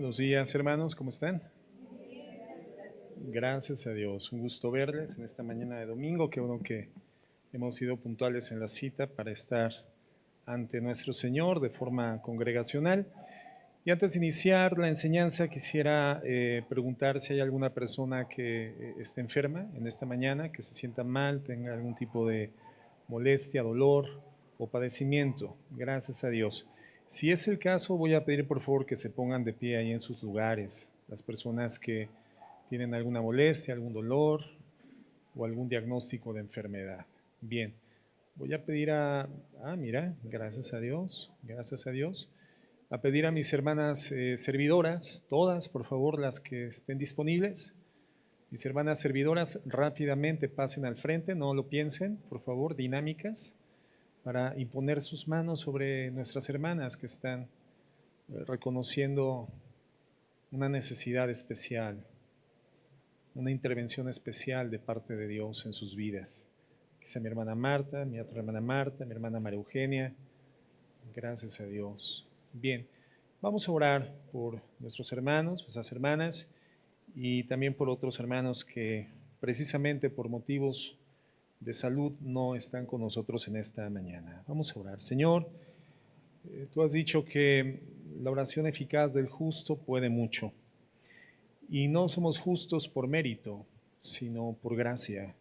Buenos días, hermanos, ¿cómo están? Gracias a Dios, un gusto verles en esta mañana de domingo. Qué bueno que hemos sido puntuales en la cita para estar ante nuestro Señor de forma congregacional. Y antes de iniciar la enseñanza, quisiera preguntar si hay alguna persona que esté enferma en esta mañana, que se sienta mal, tenga algún tipo de molestia, dolor o padecimiento. Gracias a Dios. Si es el caso, voy a pedir por favor que se pongan de pie ahí en sus lugares. Las personas que tienen alguna molestia, algún dolor o algún diagnóstico de enfermedad. Bien, voy a pedir mira, gracias a Dios, a pedir a mis hermanas servidoras, todas, por favor, las que estén disponibles. Mis hermanas servidoras, rápidamente pasen al frente, no lo piensen, por favor, dinámicas, para imponer sus manos sobre nuestras hermanas que están reconociendo una necesidad especial, una intervención especial de parte de Dios en sus vidas. Quizá mi hermana Marta, mi otra hermana Marta, mi hermana María Eugenia. Gracias a Dios. Bien, vamos a orar por nuestros hermanos, nuestras hermanas y también por otros hermanos que precisamente por motivos de salud no están con nosotros en esta mañana. Vamos a orar. Señor, tú has dicho que la oración eficaz del justo puede mucho. Y no somos justos por mérito, sino por gracia.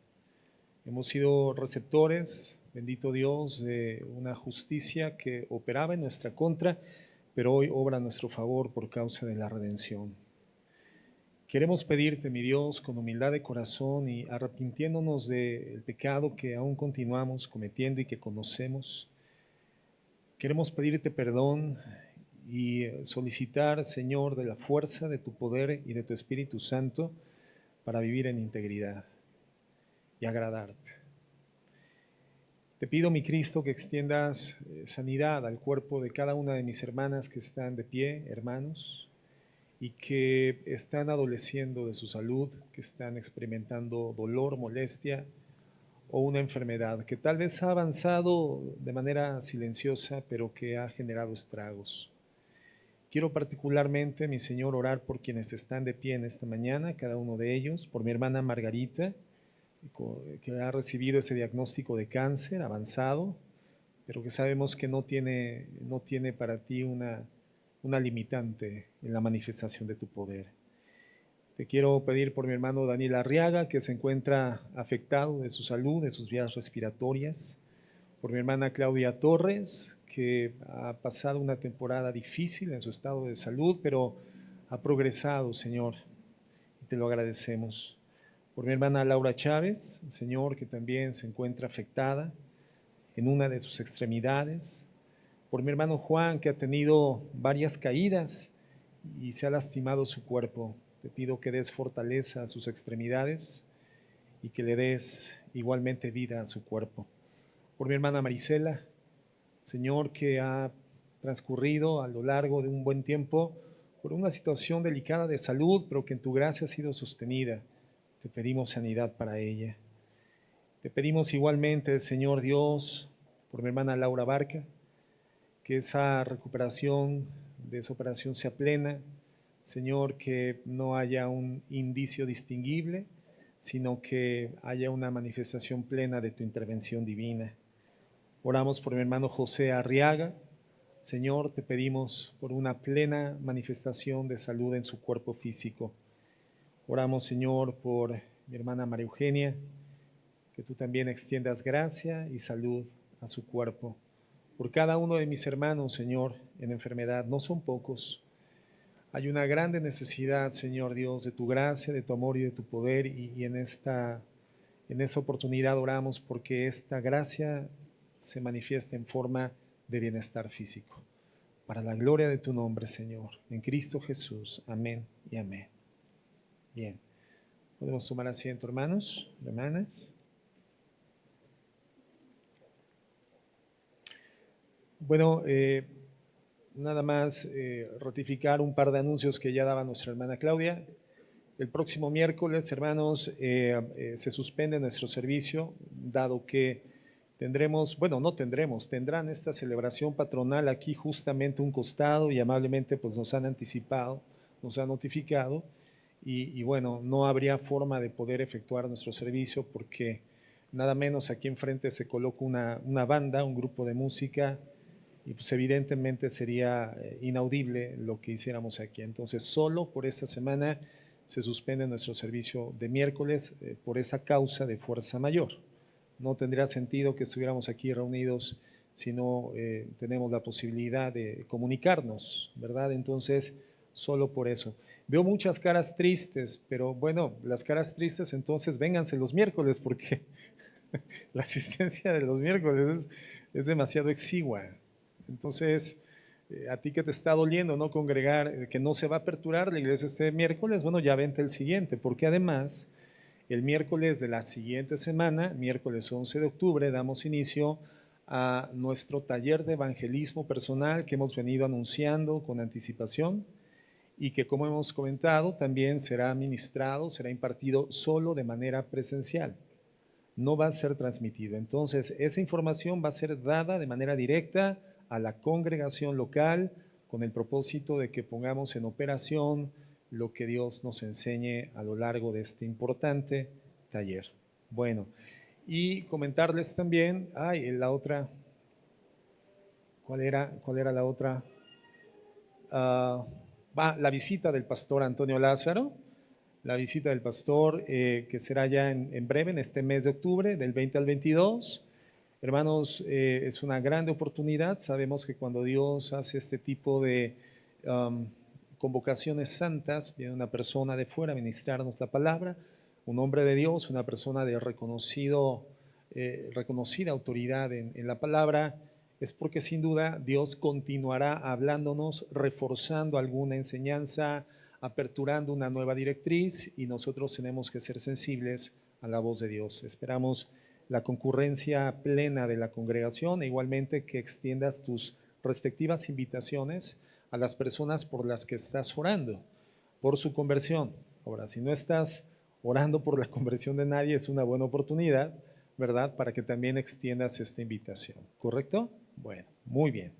Hemos sido receptores, bendito Dios, de una justicia que operaba en nuestra contra, pero hoy obra a nuestro favor por causa de la redención. Queremos pedirte, mi Dios, con humildad de corazón y arrepintiéndonos del pecado que aún continuamos cometiendo y que conocemos. Queremos pedirte perdón y solicitar, Señor, de la fuerza de tu poder y de tu Espíritu Santo para vivir en integridad y agradarte. Te pido, mi Cristo, que extiendas sanidad al cuerpo de cada una de mis hermanas que están de pie, hermanos, y que están adoleciendo de su salud, que están experimentando dolor, molestia o una enfermedad que tal vez ha avanzado de manera silenciosa, pero que ha generado estragos. Quiero particularmente, mi Señor, orar por quienes están de pie en esta mañana, cada uno de ellos, por mi hermana Margarita, que ha recibido ese diagnóstico de cáncer avanzado, pero que sabemos que no tiene para ti una limitante en la manifestación de tu poder. Te quiero pedir por mi hermano Daniel Arriaga, que se encuentra afectado de su salud, de sus vías respiratorias, por mi hermana Claudia Torres, que ha pasado una temporada difícil en su estado de salud, pero ha progresado, Señor, y te lo agradecemos. Por mi hermana Laura Chávez, Señor, que también se encuentra afectada en una de sus extremidades. Por mi hermano Juan, que ha tenido varias caídas y se ha lastimado su cuerpo. Te pido que des fortaleza a sus extremidades y que le des igualmente vida a su cuerpo. Por mi hermana Marisela, Señor, que ha transcurrido a lo largo de un buen tiempo por una situación delicada de salud, pero que en tu gracia ha sido sostenida. Te pedimos sanidad para ella. Te pedimos igualmente, Señor Dios, por mi hermana Laura Barca, que esa recuperación de esa operación sea plena. Señor, que no haya un indicio distinguible, sino que haya una manifestación plena de tu intervención divina. Oramos por mi hermano José Arriaga. Señor, te pedimos por una plena manifestación de salud en su cuerpo físico. Oramos, Señor, por mi hermana María Eugenia, que tú también extiendas gracia y salud a su cuerpo. Por cada uno de mis hermanos, Señor, en enfermedad, no son pocos. Hay una grande necesidad, Señor Dios, de tu gracia, de tu amor y de tu poder, y en esa oportunidad oramos porque esta gracia se manifiesta en forma de bienestar físico. Para la gloria de tu nombre, Señor, en Cristo Jesús. Amén y amén. Bien, podemos tomar asiento, hermanos, hermanas. Bueno, nada más ratificar un par de anuncios que ya daba nuestra hermana Claudia. El próximo miércoles, hermanos, se suspende nuestro servicio, dado que tendrán esta celebración patronal aquí justamente un costado y amablemente pues nos han anticipado nos ha notificado y bueno, no habría forma de poder efectuar nuestro servicio porque nada menos aquí enfrente se coloca una banda, un grupo de música y pues evidentemente sería inaudible lo que hiciéramos aquí. Entonces solo por esta semana se suspende nuestro servicio de miércoles por esa causa de fuerza mayor. No tendría sentido que estuviéramos aquí reunidos si no tenemos la posibilidad de comunicarnos, ¿verdad? Entonces, solo por eso. Veo muchas caras tristes, pero bueno, las caras tristes entonces vénganse los miércoles porque la asistencia de los miércoles es demasiado exigua. Entonces, a ti que te está doliendo no congregar, que no se va a aperturar la iglesia este miércoles, bueno, ya vente el siguiente, porque además el miércoles de la siguiente semana, miércoles 11 de octubre, damos inicio a nuestro taller de evangelismo personal que hemos venido anunciando con anticipación y que, como hemos comentado, también será ministrado, será impartido solo de manera presencial. No va a ser transmitido. Entonces, esa información va a ser dada de manera directa a la congregación local con el propósito de que pongamos en operación lo que Dios nos enseñe a lo largo de este importante taller. Bueno, y comentarles también, la otra, ¿cuál era la otra? La visita del pastor Antonio Lázaro, la visita del pastor que será ya en breve, en este mes de octubre, del 20 al 22. Hermanos, es una grande oportunidad. Sabemos que cuando Dios hace este tipo de convocaciones santas, viene una persona de fuera a ministrarnos la palabra, un hombre de Dios, una persona de reconocida autoridad en la palabra, es porque sin duda Dios continuará hablándonos, reforzando alguna enseñanza, aperturando una nueva directriz y nosotros tenemos que ser sensibles a la voz de Dios. Esperamos la concurrencia plena de la congregación e igualmente que extiendas tus respectivas invitaciones a las personas por las que estás orando, por su conversión. Ahora, si no estás orando por la conversión de nadie, es una buena oportunidad, ¿verdad? Para que también extiendas esta invitación, ¿correcto? Bueno, muy bien.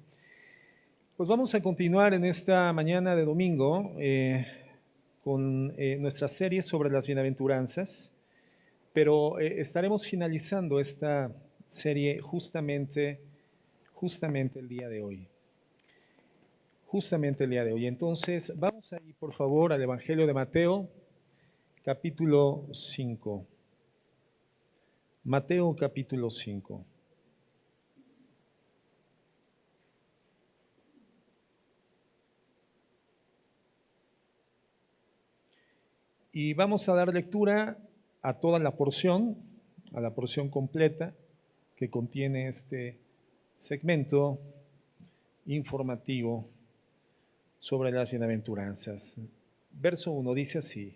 Pues vamos a continuar en esta mañana de domingo con nuestra serie sobre las bienaventuranzas, pero estaremos finalizando esta serie justamente el día de hoy. Justamente el día de hoy. Entonces, vamos a ir por favor al Evangelio de Mateo, capítulo 5. Mateo, capítulo 5. Y vamos a dar lectura a toda la porción, a la porción completa que contiene este segmento informativo sobre las bienaventuranzas. Verso 1 dice así: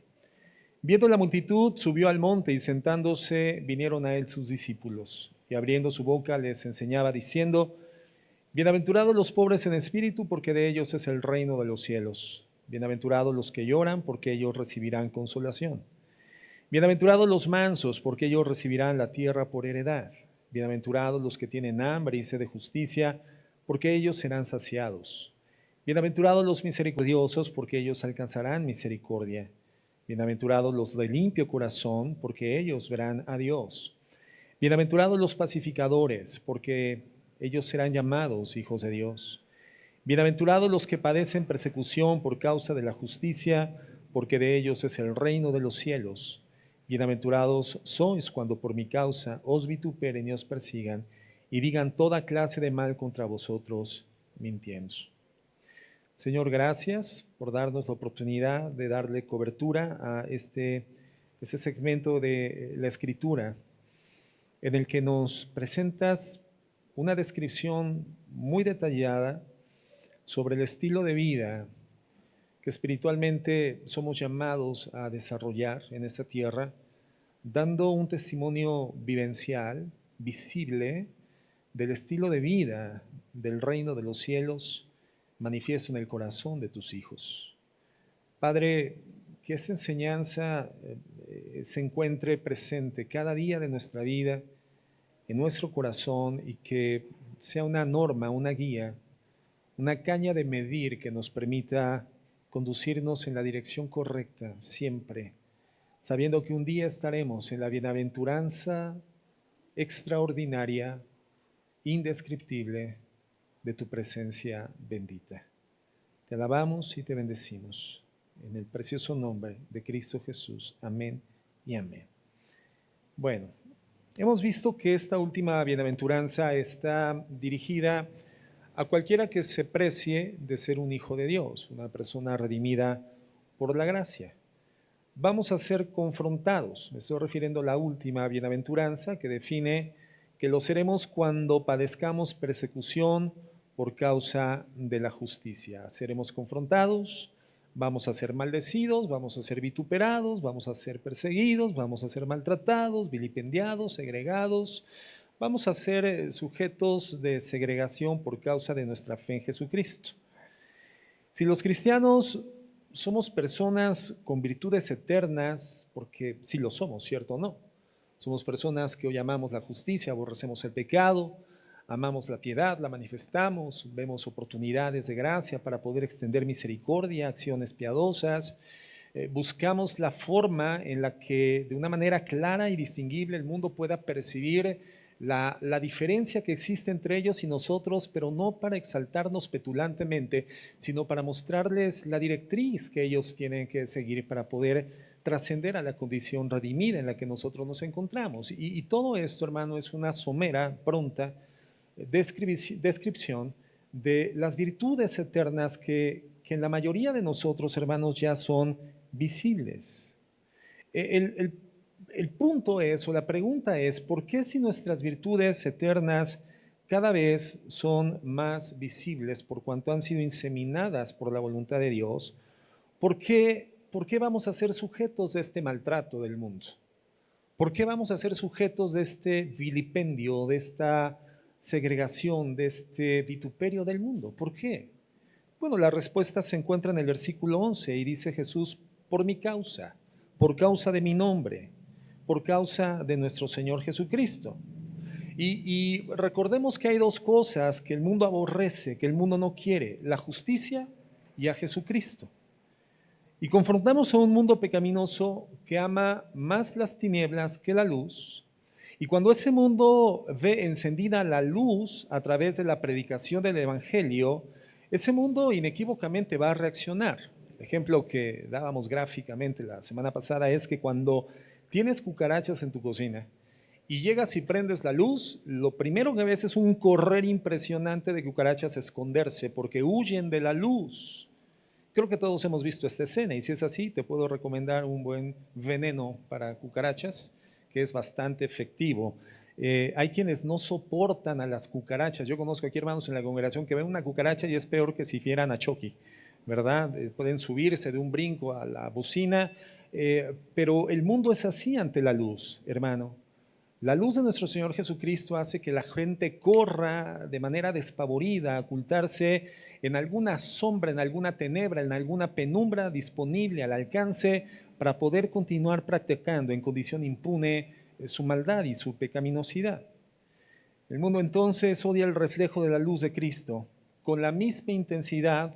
viendo la multitud, subió al monte y sentándose vinieron a él sus discípulos, y abriendo su boca les enseñaba diciendo: bienaventurados los pobres en espíritu, porque de ellos es el reino de los cielos. Bienaventurados los que lloran, porque ellos recibirán consolación. Bienaventurados los mansos, porque ellos recibirán la tierra por heredad. Bienaventurados los que tienen hambre y sed de justicia, porque ellos serán saciados. Bienaventurados los misericordiosos, porque ellos alcanzarán misericordia. Bienaventurados los de limpio corazón, porque ellos verán a Dios. Bienaventurados los pacificadores, porque ellos serán llamados hijos de Dios. Bienaventurados los que padecen persecución por causa de la justicia, porque de ellos es el reino de los cielos. Bienaventurados sois cuando por mi causa os vituperen y os persigan, y digan toda clase de mal contra vosotros, mintiendo. Señor, gracias por darnos la oportunidad de darle cobertura a este segmento de la Escritura, en el que nos presentas una descripción muy detallada sobre el estilo de vida que espiritualmente somos llamados a desarrollar en esta tierra, dando un testimonio vivencial, visible, del estilo de vida del reino de los cielos manifiesto en el corazón de tus hijos. Padre, que esa enseñanza se encuentre presente cada día de nuestra vida, en nuestro corazón, y que sea una norma, una guía, una caña de medir que nos permita conducirnos en la dirección correcta siempre, sabiendo que un día estaremos en la bienaventuranza extraordinaria, indescriptible de tu presencia bendita. Te alabamos y te bendecimos en el precioso nombre de Cristo Jesús. Amén y amén. Bueno, hemos visto que esta última bienaventuranza está dirigida a cualquiera que se precie de ser un hijo de Dios, una persona redimida por la gracia. Vamos a ser confrontados, me estoy refiriendo a la última bienaventuranza que define que lo seremos cuando padezcamos persecución por causa de la justicia. Seremos confrontados, vamos a ser maldecidos, vamos a ser vituperados, vamos a ser perseguidos, vamos a ser maltratados, vilipendiados, segregados, vamos a ser sujetos de segregación por causa de nuestra fe en Jesucristo. Si los cristianos somos personas con virtudes eternas, porque sí lo somos, ¿cierto o no? Somos personas que hoy amamos la justicia, aborrecemos el pecado, amamos la piedad, la manifestamos, vemos oportunidades de gracia para poder extender misericordia, acciones piadosas, buscamos la forma en la que de una manera clara y distinguible el mundo pueda percibir la diferencia que existe entre ellos y nosotros, pero no para exaltarnos petulantemente, sino para mostrarles la directriz que ellos tienen que seguir para poder trascender a la condición redimida en la que nosotros nos encontramos. Y todo esto, hermano, es una somera, pronta descripción de las virtudes eternas que en la mayoría de nosotros, hermanos, ya son visibles. El punto es, o la pregunta es, ¿por qué si nuestras virtudes eternas cada vez son más visibles por cuanto han sido inseminadas por la voluntad de Dios? ¿Por qué vamos a ser sujetos de este maltrato del mundo? ¿Por qué vamos a ser sujetos de este vilipendio, de esta segregación, de este vituperio del mundo? ¿Por qué? Bueno, la respuesta se encuentra en el versículo 11 y dice Jesús, por mi causa, por causa de mi nombre, por causa de nuestro Señor Jesucristo. Y recordemos que hay dos cosas que el mundo aborrece, que el mundo no quiere, la justicia y a Jesucristo. Y confrontamos a un mundo pecaminoso que ama más las tinieblas que la luz. Y cuando ese mundo ve encendida la luz a través de la predicación del Evangelio, ese mundo inequívocamente va a reaccionar. El ejemplo que dábamos gráficamente la semana pasada es que cuando tienes cucarachas en tu cocina y llegas y prendes la luz, lo primero que ves es un correr impresionante de cucarachas a esconderse porque huyen de la luz. Creo que todos hemos visto esta escena y si es así, te puedo recomendar un buen veneno para cucarachas que es bastante efectivo. Hay quienes no soportan a las cucarachas. Yo conozco aquí hermanos en la congregación que ven una cucaracha y es peor que si fueran a Chucky, ¿verdad? Pueden subirse de un brinco a la bocina, pero el mundo es así ante la luz, hermano. La luz de nuestro Señor Jesucristo hace que la gente corra de manera despavorida a ocultarse en alguna sombra, en alguna tenebra, en alguna penumbra disponible al alcance para poder continuar practicando en condición impune su maldad y su pecaminosidad. El mundo entonces odia el reflejo de la luz de Cristo con la misma intensidad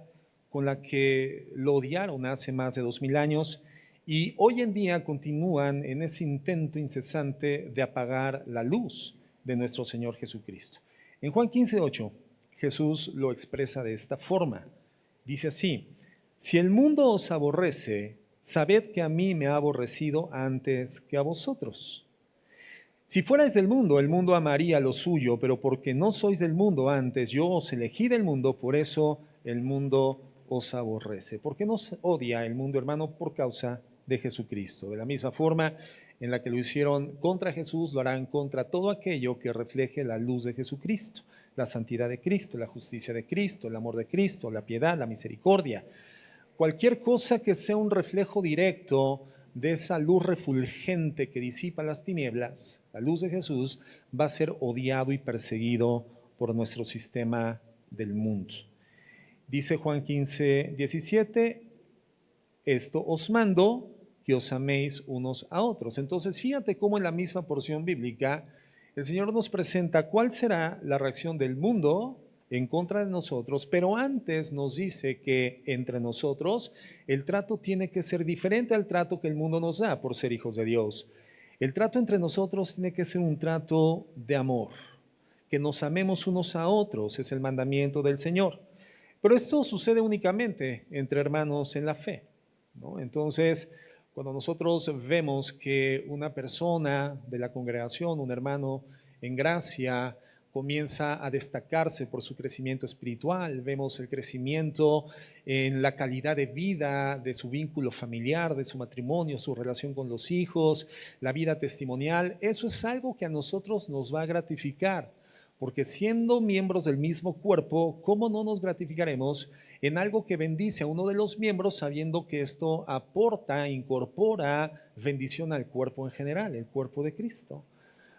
con la que lo odiaron hace más de 2000 años y hoy en día continúan en ese intento incesante de apagar la luz de nuestro Señor Jesucristo. En Juan 15:8, Jesús lo expresa de esta forma. Dice así, si el mundo os aborrece, sabed que a mí me ha aborrecido antes que a vosotros. Si fuerais del mundo, el mundo amaría lo suyo, pero porque no sois del mundo antes, yo os elegí del mundo, por eso el mundo os aborrece. ¿Por qué nos odia el mundo, hermano? Por causa de Jesucristo. De la misma forma en la que lo hicieron contra Jesús, lo harán contra todo aquello que refleje la luz de Jesucristo, la santidad de Cristo, la justicia de Cristo, el amor de Cristo, la piedad, la misericordia. Cualquier cosa que sea un reflejo directo de esa luz refulgente que disipa las tinieblas, la luz de Jesús, va a ser odiado y perseguido por nuestro sistema del mundo. Dice Juan 15:17, esto os mando, que os améis unos a otros. Entonces, fíjate cómo en la misma porción bíblica el Señor nos presenta cuál será la reacción del mundo en contra de nosotros, pero antes nos dice que entre nosotros el trato tiene que ser diferente al trato que el mundo nos da por ser hijos de Dios. El trato entre nosotros tiene que ser un trato de amor, que nos amemos unos a otros, es el mandamiento del Señor. Pero esto sucede únicamente entre hermanos en la fe, ¿no? Entonces, cuando nosotros vemos que una persona de la congregación, un hermano en gracia, comienza a destacarse por su crecimiento espiritual, vemos el crecimiento en la calidad de vida de su vínculo familiar, de su matrimonio, su relación con los hijos, la vida testimonial, eso es algo que a nosotros nos va a gratificar, porque siendo miembros del mismo cuerpo, ¿cómo no nos gratificaremos en algo que bendice a uno de los miembros sabiendo que esto aporta, incorpora bendición al cuerpo en general, el cuerpo de Cristo?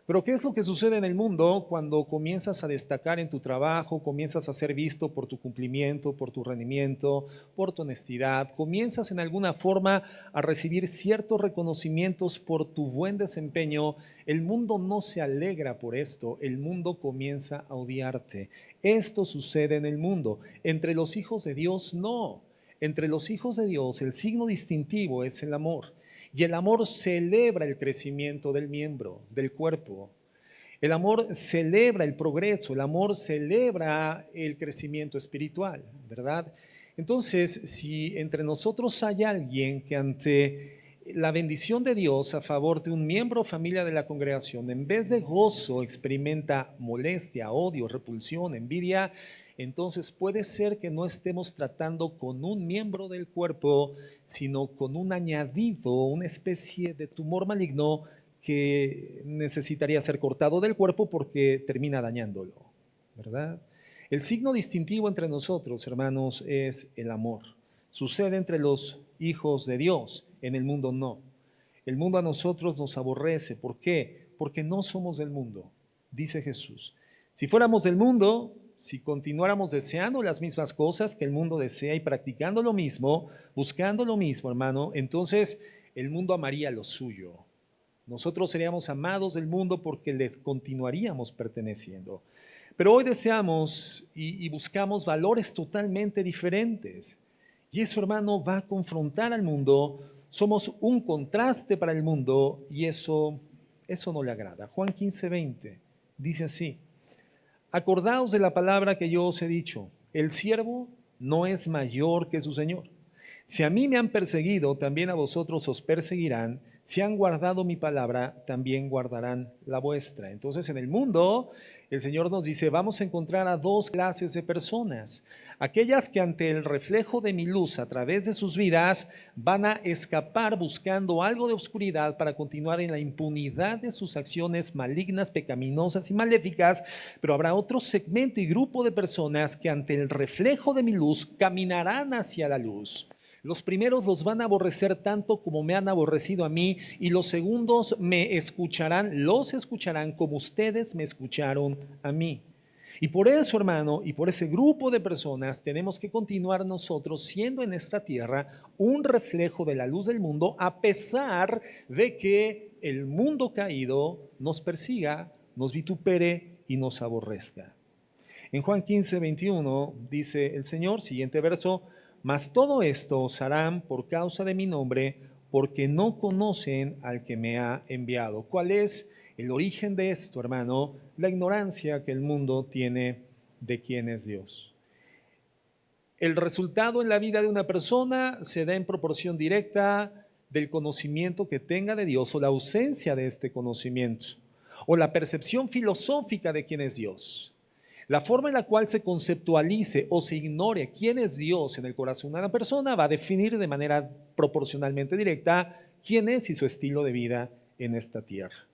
Pero ¿qué es lo que sucede en el mundo cuando comienzas a destacar en tu trabajo, comienzas a ser visto por tu cumplimiento, por tu rendimiento, por tu honestidad, comienzas en alguna forma a recibir ciertos reconocimientos por tu buen desempeño? El mundo no se alegra por esto, el mundo comienza a odiarte. Esto sucede en el mundo. Entre los hijos de Dios no. Entre los hijos de Dios el signo distintivo es el amor. Y el amor celebra el crecimiento del miembro, del cuerpo. El amor celebra el progreso, el amor celebra el crecimiento espiritual, ¿verdad? Entonces, si entre nosotros hay alguien que ante la bendición de Dios a favor de un miembro o familia de la congregación, en vez de gozo, experimenta molestia, odio, repulsión, envidia, entonces puede ser que no estemos tratando con un miembro del cuerpo, sino con un añadido, una especie de tumor maligno que necesitaría ser cortado del cuerpo porque termina dañándolo, ¿verdad? El signo distintivo entre nosotros, hermanos, es el amor. Sucede entre los hijos de Dios, en el mundo no. El mundo a nosotros nos aborrece. ¿Por qué? Porque no somos del mundo, dice Jesús. Si fuéramos del mundo, si continuáramos deseando las mismas cosas que el mundo desea y practicando lo mismo, buscando lo mismo, hermano, entonces el mundo amaría lo suyo. Nosotros seríamos amados del mundo porque les continuaríamos perteneciendo. Pero hoy deseamos y buscamos valores totalmente diferentes. Y eso, hermano, va a confrontar al mundo. Somos un contraste para el mundo y eso no le agrada. Juan 15:20 dice así: acordaos de la palabra que yo os he dicho, el siervo no es mayor que su Señor. Si a mí me han perseguido, también a vosotros os perseguirán. Si han guardado mi palabra, también guardarán la vuestra. Entonces, en el mundo, el Señor nos dice, vamos a encontrar a dos clases de personas. Aquellas que ante el reflejo de mi luz a través de sus vidas van a escapar buscando algo de oscuridad para continuar en la impunidad de sus acciones malignas, pecaminosas y maléficas, pero habrá otro segmento y grupo de personas que ante el reflejo de mi luz caminarán hacia la luz. Los primeros los van a aborrecer tanto como me han aborrecido a mí, y los segundos me escucharán, los escucharán como ustedes me escucharon a mí. Y por eso, hermano, y por ese grupo de personas, tenemos que continuar nosotros siendo en esta tierra un reflejo de la luz del mundo, a pesar de que el mundo caído nos persiga, nos vitupere y nos aborrezca. En Juan 15:21 dice el Señor, siguiente verso: mas todo esto os harán por causa de mi nombre, porque no conocen al que me ha enviado. ¿Cuál es el origen de esto, hermano? La ignorancia que el mundo tiene de quién es Dios. El resultado en la vida de una persona se da en proporción directa del conocimiento que tenga de Dios o la ausencia de este conocimiento, o la percepción filosófica de quién es Dios. La forma en la cual se conceptualice o se ignore quién es Dios en el corazón de una persona va a definir de manera proporcionalmente directa quién es y su estilo de vida en esta tierra.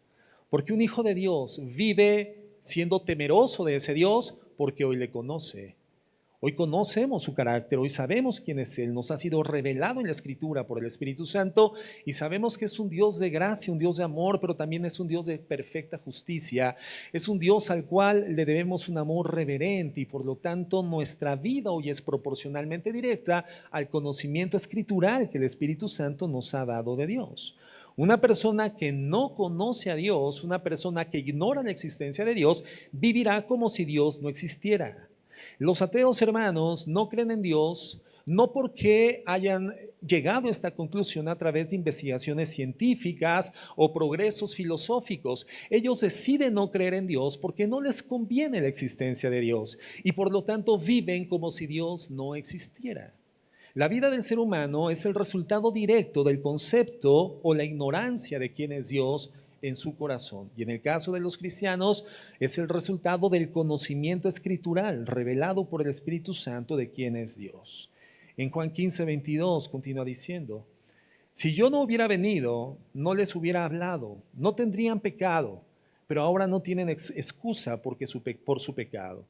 Porque un hijo de Dios vive siendo temeroso de ese Dios porque hoy le conoce. Hoy conocemos su carácter, hoy sabemos quién es Él, nos ha sido revelado en la Escritura por el Espíritu Santo y sabemos que es un Dios de gracia, un Dios de amor, pero también es un Dios de perfecta justicia. Es un Dios al cual le debemos un amor reverente y por lo tanto nuestra vida hoy es proporcionalmente directa al conocimiento escritural que el Espíritu Santo nos ha dado de Dios. Una persona que no conoce a Dios, una persona que ignora la existencia de Dios, vivirá como si Dios no existiera. Los ateos, hermanos, no creen en Dios, no porque hayan llegado a esta conclusión a través de investigaciones científicas o progresos filosóficos. Ellos deciden no creer en Dios porque no les conviene la existencia de Dios y por lo tanto viven como si Dios no existiera. La vida del ser humano es el resultado directo del concepto o la ignorancia de quién es Dios en su corazón. Y en el caso de los cristianos es el resultado del conocimiento escritural revelado por el Espíritu Santo de quién es Dios. En Juan 15:22 continúa diciendo: si yo no hubiera venido, no les hubiera hablado, no tendrían pecado, pero ahora no tienen excusa por su pecado.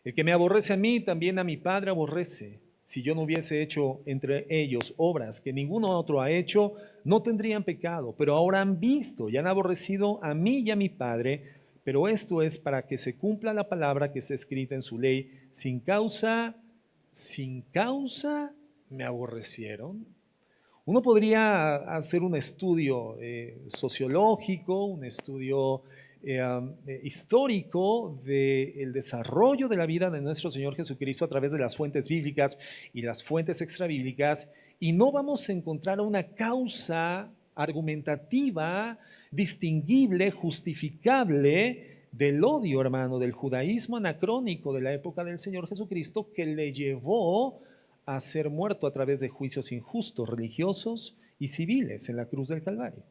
El que me aborrece a mí, también a mi Padre aborrece. Si yo no hubiese hecho entre ellos obras que ninguno otro ha hecho, no tendrían pecado, pero ahora han visto y han aborrecido a mí y a mi Padre, pero esto es para que se cumpla la palabra que está escrita en su ley: sin causa me aborrecieron. Uno podría hacer un estudio sociológico, un estudio histórico del desarrollo de la vida de nuestro Señor Jesucristo a través de las fuentes bíblicas y las fuentes extrabíblicas, y no vamos a encontrar una causa argumentativa, distinguible, justificable del odio, hermano, del judaísmo anacrónico de la época del Señor Jesucristo que le llevó a ser muerto a través de juicios injustos, religiosos y civiles en la cruz del Calvario.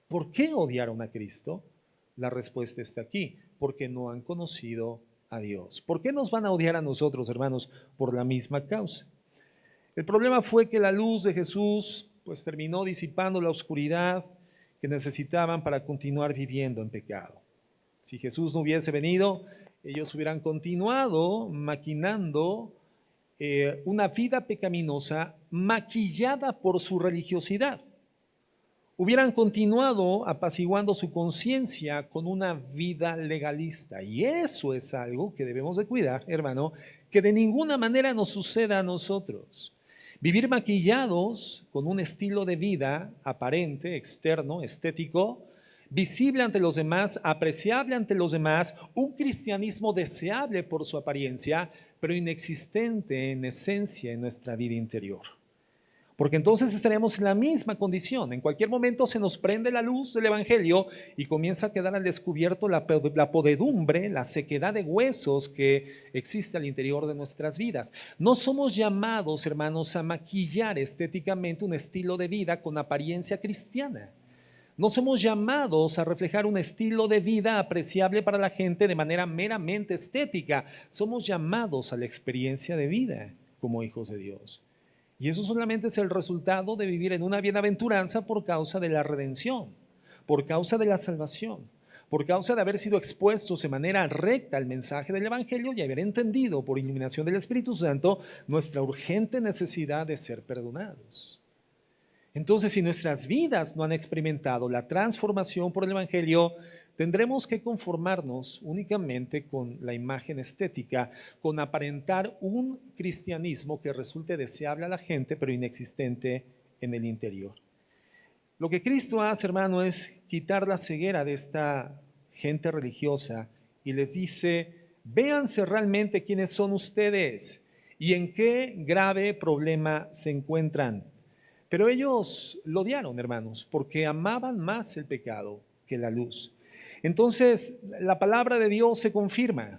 ¿Por qué odiaron a Cristo? La respuesta está aquí: porque no han conocido a Dios. ¿Por qué nos van a odiar a nosotros, hermanos? Por la misma causa. El problema fue que la luz de Jesús pues terminó disipando la oscuridad que necesitaban para continuar viviendo en pecado. Si Jesús no hubiese venido, ellos hubieran continuado maquinando una vida pecaminosa maquillada por su religiosidad. Hubieran continuado apaciguando su conciencia con una vida legalista. Y eso es algo que debemos de cuidar, hermano, que de ninguna manera nos suceda a nosotros. Vivir maquillados con un estilo de vida aparente, externo, estético, visible ante los demás, apreciable ante los demás, un cristianismo deseable por su apariencia, pero inexistente en esencia en nuestra vida interior. Porque entonces estaremos en la misma condición. En cualquier momento se nos prende la luz del Evangelio y comienza a quedar al descubierto la podedumbre, la sequedad de huesos que existe al interior de nuestras vidas. No somos llamados, hermanos, a maquillar estéticamente un estilo de vida con apariencia cristiana. No somos llamados a reflejar un estilo de vida apreciable para la gente de manera meramente estética. Somos llamados a la experiencia de vida como hijos de Dios. Y eso solamente es el resultado de vivir en una bienaventuranza por causa de la redención, por causa de la salvación, por causa de haber sido expuestos de manera recta al mensaje del Evangelio y haber entendido por iluminación del Espíritu Santo nuestra urgente necesidad de ser perdonados. Entonces, si nuestras vidas no han experimentado la transformación por el Evangelio, tendremos que conformarnos únicamente con la imagen estética, con aparentar un cristianismo que resulte deseable a la gente, pero inexistente en el interior. Lo que Cristo hace, hermano, es quitar la ceguera de esta gente religiosa y les dice: véanse realmente quiénes son ustedes y en qué grave problema se encuentran. Pero ellos lo odiaron, hermanos, porque amaban más el pecado que la luz. Entonces, la palabra de Dios se confirma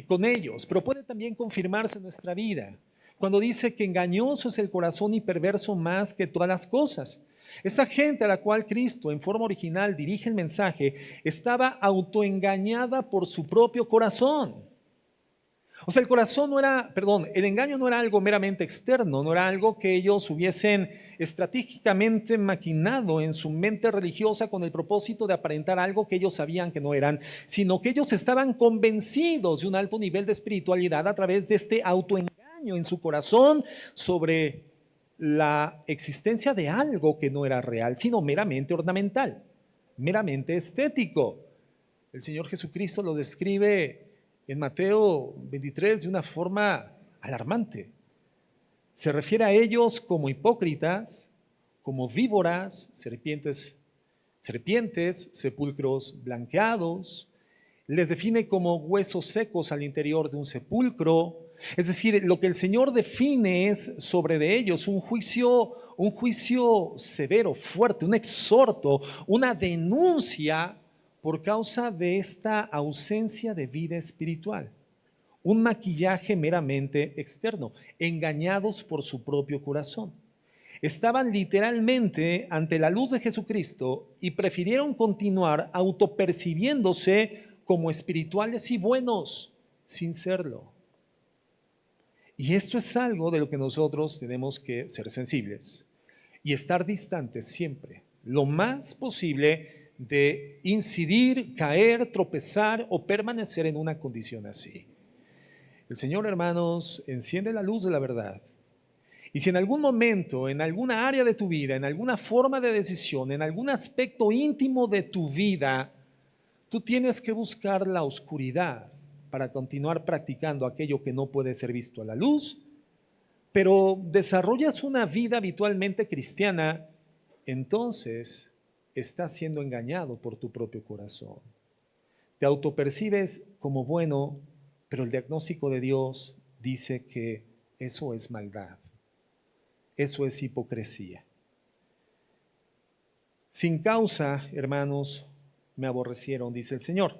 con ellos, pero puede también confirmarse en nuestra vida, cuando dice que engañoso es el corazón y perverso más que todas las cosas. Esa gente a la cual Cristo en forma original dirige el mensaje estaba autoengañada por su propio corazón. O sea, el engaño no era algo meramente externo, no era algo que ellos hubiesen estratégicamente maquinado en su mente religiosa con el propósito de aparentar algo que ellos sabían que no eran, sino que ellos estaban convencidos de un alto nivel de espiritualidad a través de este autoengaño en su corazón sobre la existencia de algo que no era real, sino meramente ornamental, meramente estético. El Señor Jesucristo lo describe en Mateo 23 de una forma alarmante. Se refiere a ellos como hipócritas, como víboras, serpientes, sepulcros blanqueados. les define como huesos secos al interior de un sepulcro. Es decir, lo que el Señor define es sobre de ellos un juicio severo, fuerte, un exhorto, una denuncia por causa de esta ausencia de vida espiritual. Un maquillaje meramente externo, engañados por su propio corazón. Estaban literalmente ante la luz de Jesucristo y prefirieron continuar autopercibiéndose como espirituales y buenos, sin serlo. Y esto es algo de lo que nosotros tenemos que ser sensibles y estar distantes siempre, lo más posible de incidir, caer, tropezar o permanecer en una condición así. El Señor, hermanos, enciende la luz de la verdad. Y si en algún momento, en alguna área de tu vida, en alguna forma de decisión, en algún aspecto íntimo de tu vida, tú tienes que buscar la oscuridad para continuar practicando aquello que no puede ser visto a la luz, pero desarrollas una vida habitualmente cristiana, entonces estás siendo engañado por tu propio corazón. Te autopercibes como bueno, pero el diagnóstico de Dios dice que eso es maldad. Eso es hipocresía. Sin causa, hermanos, me aborrecieron, dice el Señor.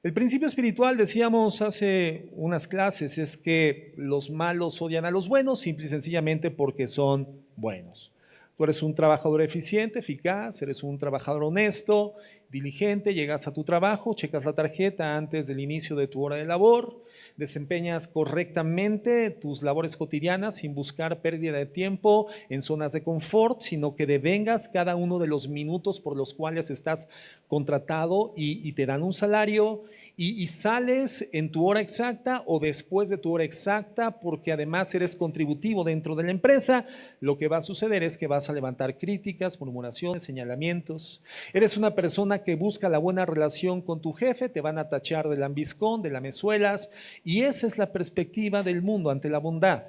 El principio espiritual, decíamos hace unas clases, es que los malos odian a los buenos simple y sencillamente porque son buenos. Tú eres un trabajador eficiente, eficaz, eres un trabajador honesto, diligente, llegas a tu trabajo, checas la tarjeta antes del inicio de tu hora de labor, desempeñas correctamente tus labores cotidianas sin buscar pérdida de tiempo en zonas de confort, sino que devengas cada uno de los minutos por los cuales estás contratado y te dan un salario y sales en tu hora exacta o después de tu hora exacta porque además eres contributivo dentro de la empresa. Lo que va a suceder es que vas a levantar críticas, murmuraciones, señalamientos. Eres una persona que busca la buena relación con tu jefe, te van a tachar de lambiscón, de lamezuelas, y esa es la perspectiva del mundo ante la bondad.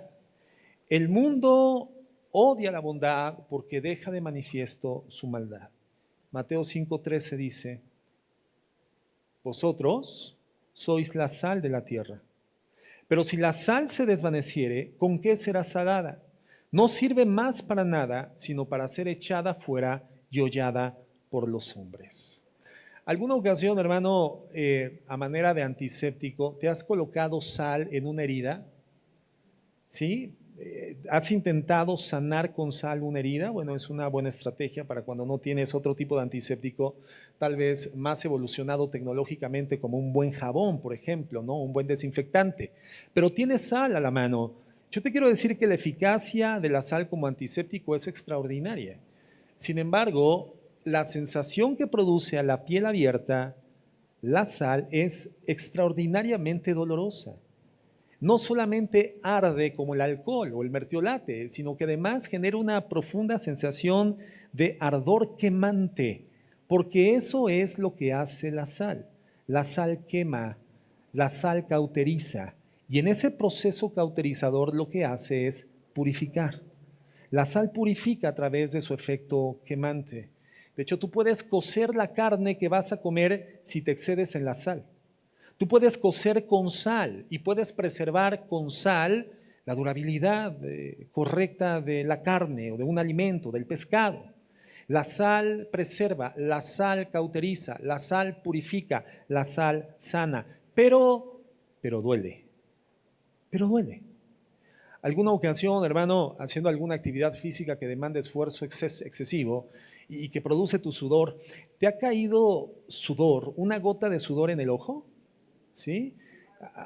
El mundo odia la bondad porque deja de manifiesto su maldad. Mateo 5:13 dice: vosotros sois la sal de la tierra. Pero si la sal se desvaneciere, ¿con qué será salada? No sirve más para nada, sino para ser echada fuera y hollada por los hombres. ¿Alguna ocasión, hermano, a manera de antiséptico, te has colocado sal en una herida? ¿Sí? ¿Has intentado sanar con sal una herida? Bueno, es una buena estrategia para cuando no tienes otro tipo de antiséptico, tal vez más evolucionado tecnológicamente, como un buen jabón, por ejemplo, ¿no? Un buen desinfectante. Pero tienes sal a la mano. Yo te quiero decir que la eficacia de la sal como antiséptico es extraordinaria. Sin embargo, la sensación que produce a la piel abierta la sal es extraordinariamente dolorosa. No solamente arde como el alcohol o el mertiolate, sino que además genera una profunda sensación de ardor quemante, porque eso es lo que hace la sal. La sal quema, la sal cauteriza, y en ese proceso cauterizador lo que hace es purificar. La sal purifica a través de su efecto quemante. De hecho, tú puedes cocer la carne que vas a comer si te excedes en la sal. Tú puedes cocer con sal y puedes preservar con sal la durabilidad correcta de la carne o de un alimento, del pescado. La sal preserva, la sal cauteriza, la sal purifica, la sal sana, pero duele, pero duele. Alguna ocasión, hermano, haciendo alguna actividad física que demanda esfuerzo excesivo y que produce tu sudor, ¿te ha caído sudor, una gota de sudor en el ojo? ¿Sí?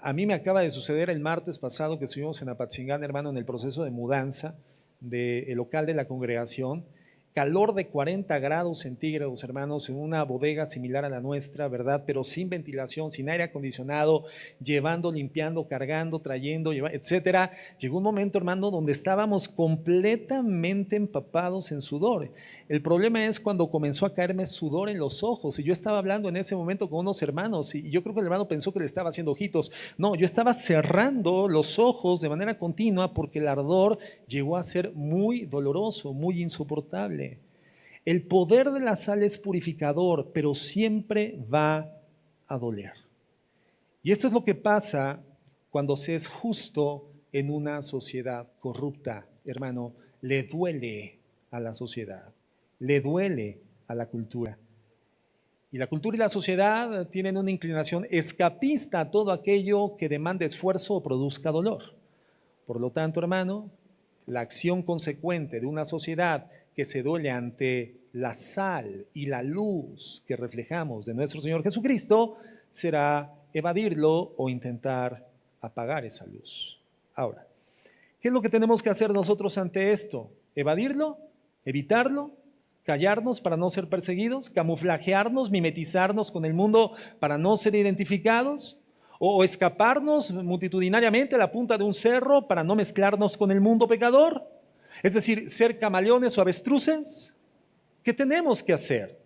A mí me acaba de suceder el martes pasado que estuvimos en Apatzingán, hermano, en el proceso de mudanza del local de la congregación. Calor de 40 grados centígrados, hermanos, en una bodega similar a la nuestra, ¿verdad? Pero sin ventilación, sin aire acondicionado, llevando, limpiando, cargando, trayendo, etcétera. Llegó un momento, hermano, donde estábamos completamente empapados en sudor. El problema es cuando comenzó a caerme sudor en los ojos y yo estaba hablando en ese momento con unos hermanos y yo creo que el hermano pensó que le estaba haciendo ojitos. No, yo estaba cerrando los ojos de manera continua porque el ardor llegó a ser muy doloroso, muy insoportable. El poder de la sal es purificador, pero siempre va a doler. Y esto es lo que pasa cuando se es justo en una sociedad corrupta, hermano. Le duele a la sociedad, le duele a la cultura. Y la cultura y la sociedad tienen una inclinación escapista a todo aquello que demande esfuerzo o produzca dolor. Por lo tanto, hermano, la acción consecuente de una sociedad que se duele ante la sal y la luz que reflejamos de nuestro Señor Jesucristo será evadirlo o intentar apagar esa luz. Ahora, ¿qué es lo que tenemos que hacer nosotros ante esto? ¿Evadirlo? ¿Evitarlo? ¿Callarnos para no ser perseguidos? ¿Camuflajearnos, mimetizarnos con el mundo para no ser identificados? ¿O escaparnos multitudinariamente a la punta de un cerro para no mezclarnos con el mundo pecador? Es decir, ser camaleones o avestruces. ¿Qué tenemos que hacer?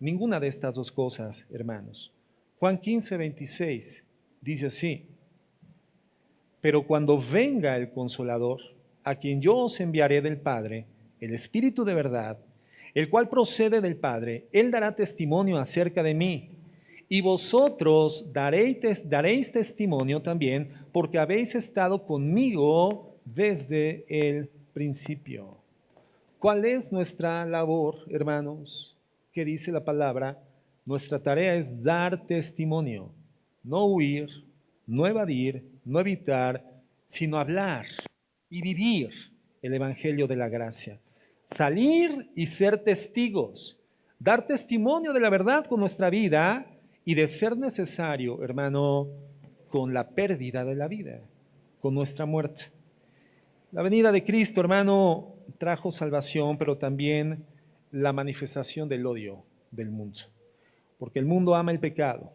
Ninguna de estas dos cosas, hermanos. Juan 15:26 dice así: pero cuando venga el Consolador, a quien yo os enviaré del Padre, el Espíritu de verdad, el cual procede del Padre, Él dará testimonio acerca de mí. Y vosotros daréis testimonio también, porque habéis estado conmigo desde el principio. ¿Cuál es nuestra labor, hermanos? ¿Qué dice la palabra? Nuestra tarea es dar testimonio, no huir, no evadir, no evitar, sino hablar y vivir el Evangelio de la gracia. Salir y ser testigos, dar testimonio de la verdad con nuestra vida y, de ser necesario, hermano, con la pérdida de la vida, con nuestra muerte. La venida de Cristo, hermano, trajo salvación, pero también la manifestación del odio del mundo, porque el mundo ama el pecado.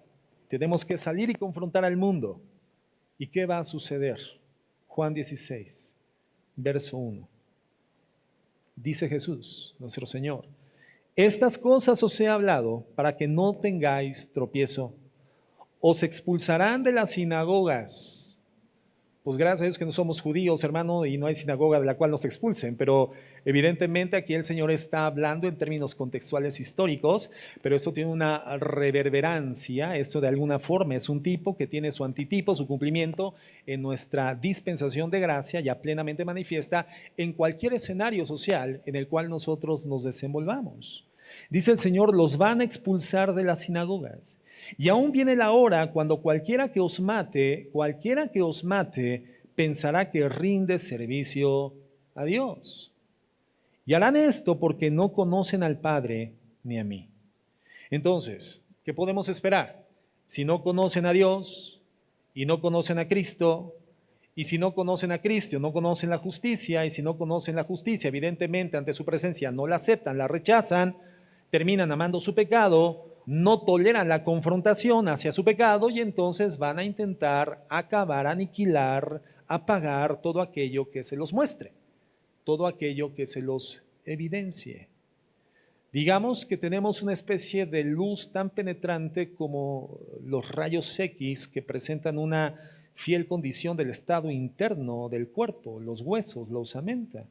Tenemos que salir y confrontar al mundo. ¿Y qué va a suceder? Juan 16, verso 1. Dice Jesús, nuestro Señor: estas cosas os he hablado para que no tengáis tropiezo. Os expulsarán de las sinagogas. Pues gracias a Dios que no somos judíos, hermano, y no hay sinagoga de la cual nos expulsen, pero evidentemente aquí el Señor está hablando en términos contextuales históricos, pero esto tiene una reverberancia, esto de alguna forma es un tipo que tiene su antitipo, su cumplimiento en nuestra dispensación de gracia, ya plenamente manifiesta en cualquier escenario social en el cual nosotros nos desenvolvamos. Dice el Señor: los van a expulsar de las sinagogas. Y aún viene la hora cuando cualquiera que os mate, pensará que rinde servicio a Dios. Y harán esto porque no conocen al Padre ni a mí. Entonces, ¿qué podemos esperar? Si no conocen a Dios y no conocen a Cristo, y si no conocen a Cristo, no conocen la justicia, y si no conocen la justicia, evidentemente ante su presencia no la aceptan, la rechazan, terminan amando su pecado, no toleran la confrontación hacia su pecado y entonces van a intentar acabar, aniquilar, apagar todo aquello que se los muestre, todo aquello que se los evidencie. Digamos que tenemos una especie de luz tan penetrante como los rayos X que presentan una fiel condición del estado interno del cuerpo, los huesos, la osamenta.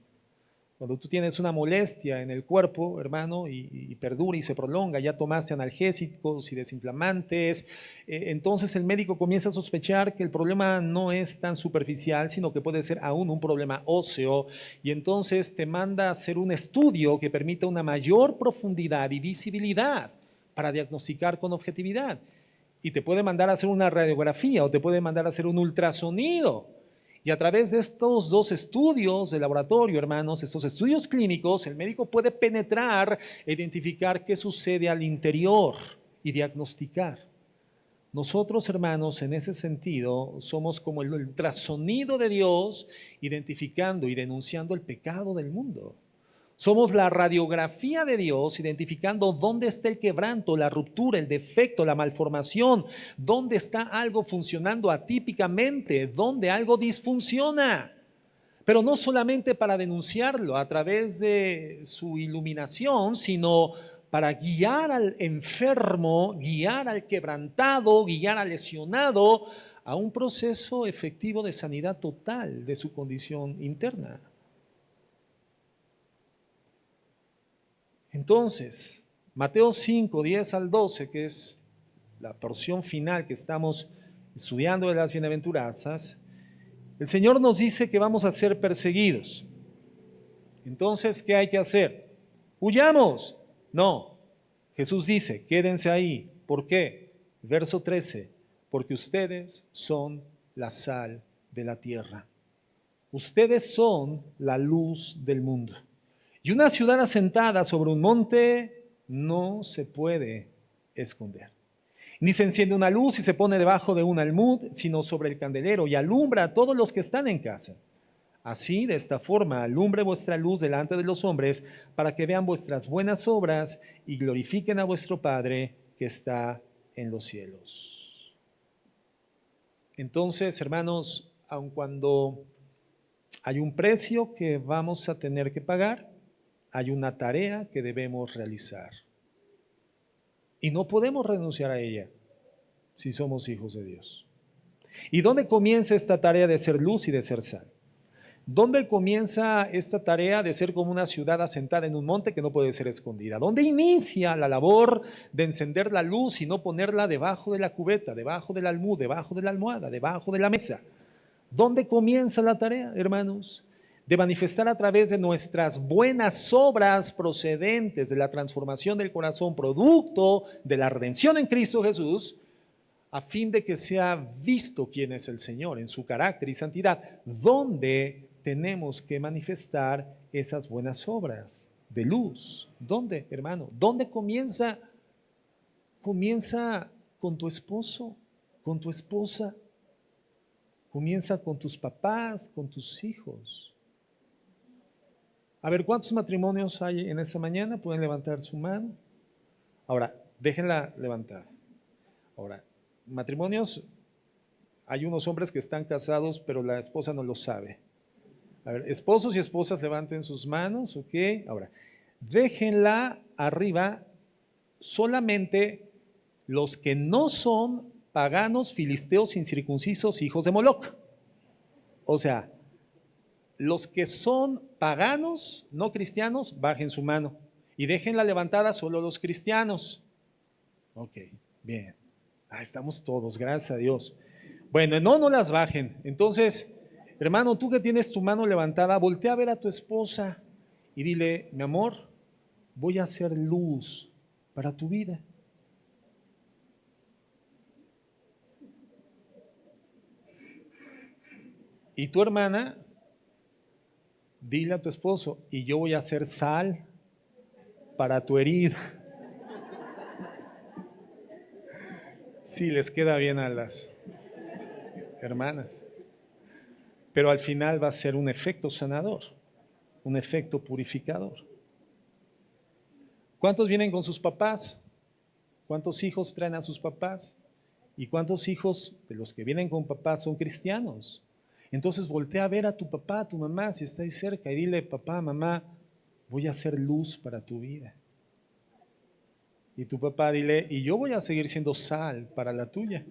Cuando tú tienes una molestia en el cuerpo, hermano, y perdura y se prolonga, ya tomaste analgésicos y desinflamantes, entonces el médico comienza a sospechar que el problema no es tan superficial, sino que puede ser aún un problema óseo, y entonces te manda a hacer un estudio que permita una mayor profundidad y visibilidad para diagnosticar con objetividad. Y te puede mandar a hacer una radiografía o te puede mandar a hacer un ultrasonido. Y a través de estos dos estudios de laboratorio, hermanos, estos estudios clínicos, el médico puede penetrar e identificar qué sucede al interior y diagnosticar. Nosotros, hermanos, en ese sentido, somos como el ultrasonido de Dios, identificando y denunciando el pecado del mundo. Somos la radiografía de Dios, identificando dónde está el quebranto, la ruptura, el defecto, la malformación, dónde está algo funcionando atípicamente, dónde algo disfunciona. Pero no solamente para denunciarlo a través de su iluminación, sino para guiar al enfermo, guiar al quebrantado, guiar al lesionado a un proceso efectivo de sanidad total de su condición interna. Entonces, Mateo 5, 10 al 12, que es la porción final que estamos estudiando de las bienaventuranzas, el Señor nos dice que vamos a ser perseguidos. Entonces, ¿qué hay que hacer? ¡Huyamos! No. Jesús dice, quédense ahí. ¿Por qué? Verso 13, porque ustedes son la sal de la tierra. Ustedes son la luz del mundo. Y una ciudad asentada sobre un monte no se puede esconder. Ni se enciende una luz y se pone debajo de un almud, sino sobre el candelero y alumbra a todos los que están en casa. Así, de esta forma, alumbre vuestra luz delante de los hombres, para que vean vuestras buenas obras y glorifiquen a vuestro Padre que está en los cielos. Entonces, hermanos, aun cuando hay un precio que vamos a tener que pagar, hay una tarea que debemos realizar. Y no podemos renunciar a ella si somos hijos de Dios. ¿Y dónde comienza esta tarea de ser luz y de ser sal? ¿Dónde comienza esta tarea de ser como una ciudad asentada en un monte que no puede ser escondida? ¿Dónde inicia la labor de encender la luz y no ponerla debajo de la cubeta, debajo del almud, debajo de la almohada, debajo de la mesa? ¿Dónde comienza la tarea, hermanos? De manifestar a través de nuestras buenas obras procedentes de la transformación del corazón, producto de la redención en Cristo Jesús, a fin de que sea visto quién es el Señor en su carácter y santidad. ¿Dónde tenemos que manifestar esas buenas obras de luz? ¿Dónde, hermano? ¿Dónde comienza? Comienza con tu esposo, con tu esposa. Comienza con tus papás, con tus hijos. A ver, ¿cuántos matrimonios hay en esta mañana? ¿Pueden levantar su mano? Ahora, déjenla levantar. Ahora, matrimonios, hay unos hombres que están casados, pero la esposa no lo sabe. A ver, esposos y esposas levanten sus manos, ¿ok? Ahora, déjenla arriba solamente los que no son paganos, filisteos, incircuncisos, hijos de Moloc. O sea, los que son paganos, no cristianos, bajen su mano. Y déjenla levantada solo los cristianos. Ok, bien. Estamos todos, gracias a Dios. Bueno, no las bajen. Entonces, hermano, tú que tienes tu mano levantada, voltea a ver a tu esposa y dile, mi amor, voy a hacer luz para tu vida. Y tu hermana, dile a tu esposo, y yo voy a hacer sal para tu herida. Sí, les queda bien a las hermanas. Pero al final va a ser un efecto sanador, un efecto purificador. ¿Cuántos vienen con sus papás? ¿Cuántos hijos traen a sus papás? ¿Y cuántos hijos de los que vienen con papás son cristianos? Entonces voltea a ver a tu papá, a tu mamá, si está ahí cerca, y dile, papá, mamá, voy a hacer luz para tu vida. Y tu papá dile, y yo voy a seguir siendo sal para la tuya.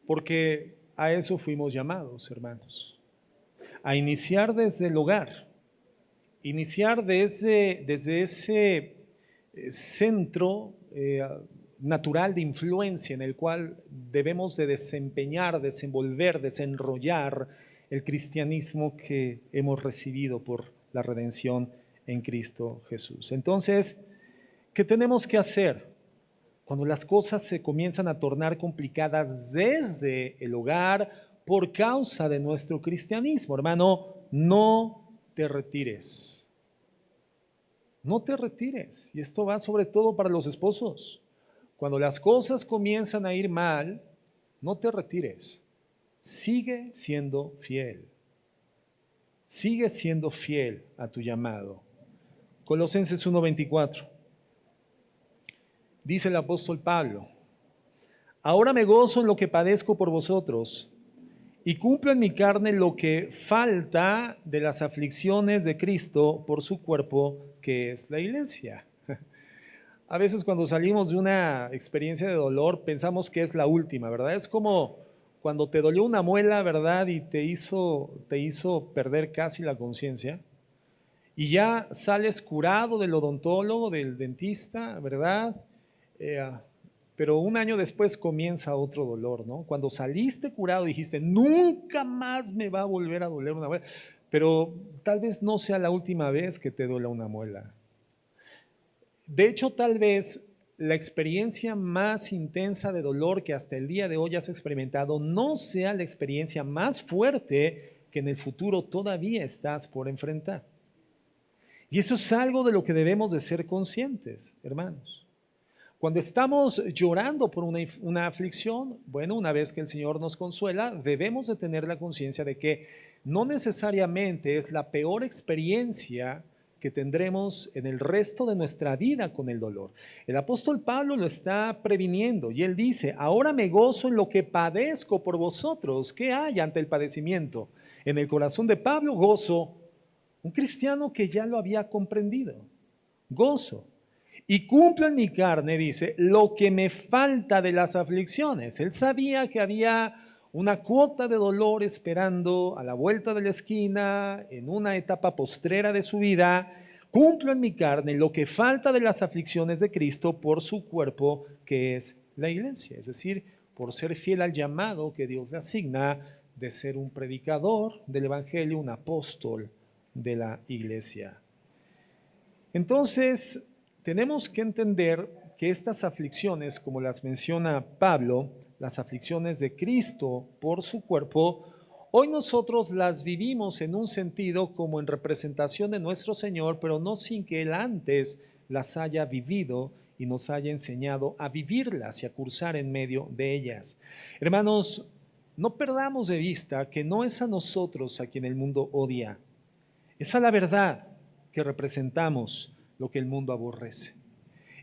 Porque a eso fuimos llamados, hermanos. A iniciar desde el hogar. Iniciar desde ese centro natural de influencia en el cual debemos de desempeñar, desenvolver, desenrollar el cristianismo que hemos recibido por la redención en Cristo Jesús. Entonces, ¿qué tenemos que hacer cuando las cosas se comienzan a tornar complicadas desde el hogar por causa de nuestro cristianismo? Hermano, no te retires. No te retires. Y esto va sobre todo para los esposos. Cuando las cosas comienzan a ir mal, no te retires. Sigue siendo fiel. Sigue siendo fiel a tu llamado. Colosenses 1:24. Dice el apóstol Pablo, ahora me gozo en lo que padezco por vosotros y cumplo en mi carne lo que falta de las aflicciones de Cristo por su cuerpo, que es la iglesia. A veces cuando salimos de una experiencia de dolor pensamos que es la última, ¿verdad? Es como cuando te dolió una muela, ¿verdad? Y te hizo perder casi la conciencia. Y ya sales curado del odontólogo, del dentista, ¿verdad? pero un año después comienza otro dolor, ¿no? Cuando saliste curado dijiste, nunca más me va a volver a doler una muela, pero tal vez no sea la última vez que te duela una muela. De hecho, tal vez la experiencia más intensa de dolor que hasta el día de hoy has experimentado no sea la experiencia más fuerte que en el futuro todavía estás por enfrentar. Y eso es algo de lo que debemos de ser conscientes, hermanos. Cuando estamos llorando por una aflicción, bueno, una vez que el Señor nos consuela, debemos de tener la conciencia de que no necesariamente es la peor experiencia que tendremos en el resto de nuestra vida con el dolor. El apóstol Pablo lo está previniendo y él dice, ahora me gozo en lo que padezco por vosotros. ¿Qué hay ante el padecimiento? En el corazón de Pablo, gozo. Un cristiano que ya lo había comprendido. Gozo. Y cumplo en mi carne, dice, lo que me falta de las aflicciones. Él sabía que había una cuota de dolor esperando a la vuelta de la esquina, en una etapa postrera de su vida. Cumplo en mi carne lo que falta de las aflicciones de Cristo por su cuerpo, que es la iglesia. Es decir, por ser fiel al llamado que Dios le asigna de ser un predicador del Evangelio, un apóstol de la iglesia. Entonces, tenemos que entender que estas aflicciones, como las menciona Pablo, las aflicciones de Cristo por su cuerpo, hoy nosotros las vivimos en un sentido como en representación de nuestro Señor, pero no sin que Él antes las haya vivido y nos haya enseñado a vivirlas y a cursar en medio de ellas. Hermanos, no perdamos de vista que no es a nosotros a quien el mundo odia, es a la verdad que representamos lo que el mundo aborrece.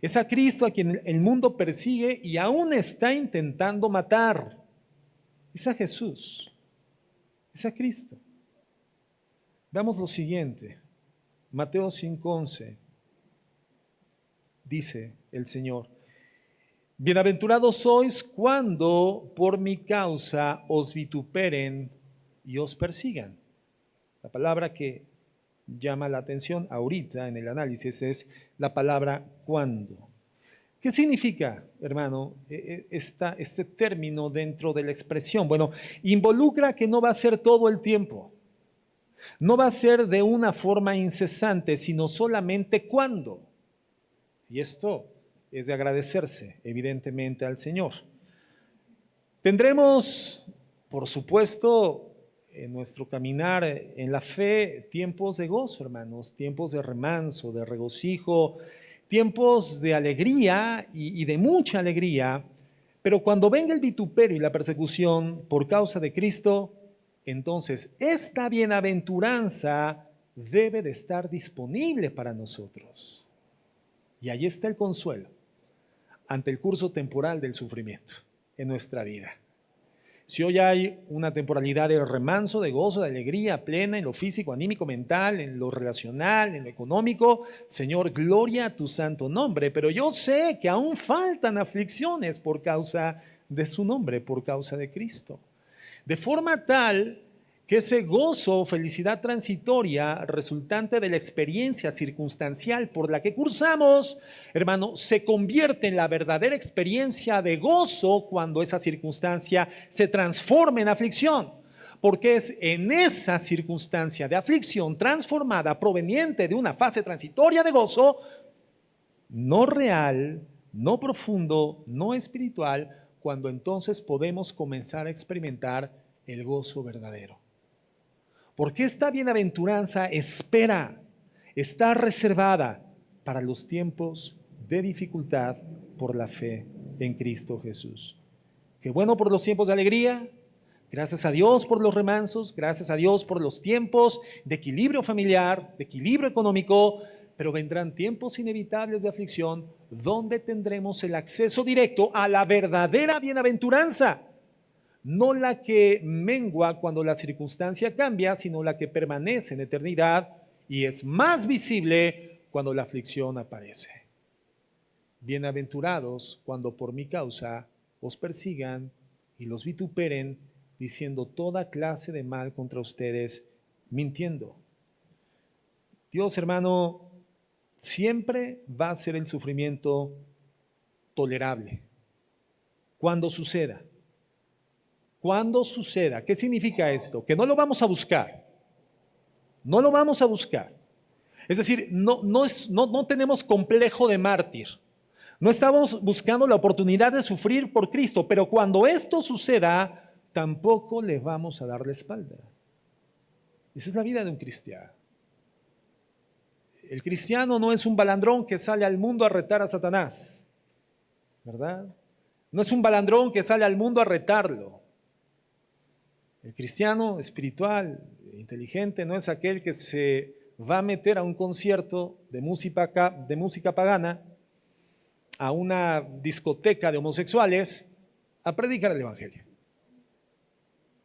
Es a Cristo a quien el mundo persigue y aún está intentando matar. Es a Jesús. Es a Cristo. Veamos lo siguiente. Mateo 5:11. Dice el Señor: bienaventurados sois cuando por mi causa os vituperen y os persigan. La palabra que llama la atención ahorita en el análisis es la palabra cuando. ¿Qué significa, hermano, este término dentro de la expresión? Bueno, involucra que no va a ser todo el tiempo, no va a ser de una forma incesante, sino solamente cuando. Y esto es de agradecerse, evidentemente, al Señor. Tendremos, por supuesto, en nuestro caminar en la fe, tiempos de gozo, hermanos, tiempos de remanso, de regocijo, tiempos de alegría y de mucha alegría, pero cuando venga el vituperio y la persecución por causa de Cristo, entonces esta bienaventuranza debe de estar disponible para nosotros. Y ahí está el consuelo ante el curso temporal del sufrimiento en nuestra vida. Si hoy hay una temporalidad de remanso, de gozo, de alegría plena en lo físico, anímico, mental, en lo relacional, en lo económico, Señor, gloria a tu santo nombre, pero yo sé que aún faltan aflicciones por causa de su nombre, por causa de Cristo. De forma tal que ese gozo o felicidad transitoria resultante de la experiencia circunstancial por la que cursamos, hermano, se convierte en la verdadera experiencia de gozo cuando esa circunstancia se transforma en aflicción. Porque es en esa circunstancia de aflicción transformada, proveniente de una fase transitoria de gozo, no real, no profundo, no espiritual, cuando entonces podemos comenzar a experimentar el gozo verdadero. Porque esta bienaventuranza espera, está reservada para los tiempos de dificultad por la fe en Cristo Jesús. Qué bueno por los tiempos de alegría, gracias a Dios por los remansos, gracias a Dios por los tiempos de equilibrio familiar, de equilibrio económico, pero vendrán tiempos inevitables de aflicción donde tendremos el acceso directo a la verdadera bienaventuranza. No la que mengua cuando la circunstancia cambia, sino la que permanece en eternidad y es más visible cuando la aflicción aparece. Bienaventurados cuando por mi causa os persigan y los vituperen, diciendo toda clase de mal contra ustedes, mintiendo. Dios, hermano, siempre va a ser el sufrimiento tolerable. Cuando suceda. Cuando suceda. ¿Qué significa esto? Que no lo vamos a buscar. No lo vamos a buscar. Es decir, no tenemos complejo de mártir. No estamos buscando la oportunidad de sufrir por Cristo, pero cuando esto suceda, tampoco le vamos a dar la espalda. Esa es la vida de un cristiano. El cristiano no es un balandrón que sale al mundo a retar a Satanás, ¿verdad? No es un balandrón que sale al mundo a retarlo. El cristiano espiritual, inteligente, no es aquel que se va a meter a un concierto de música pagana, a una discoteca de homosexuales, a predicar el evangelio.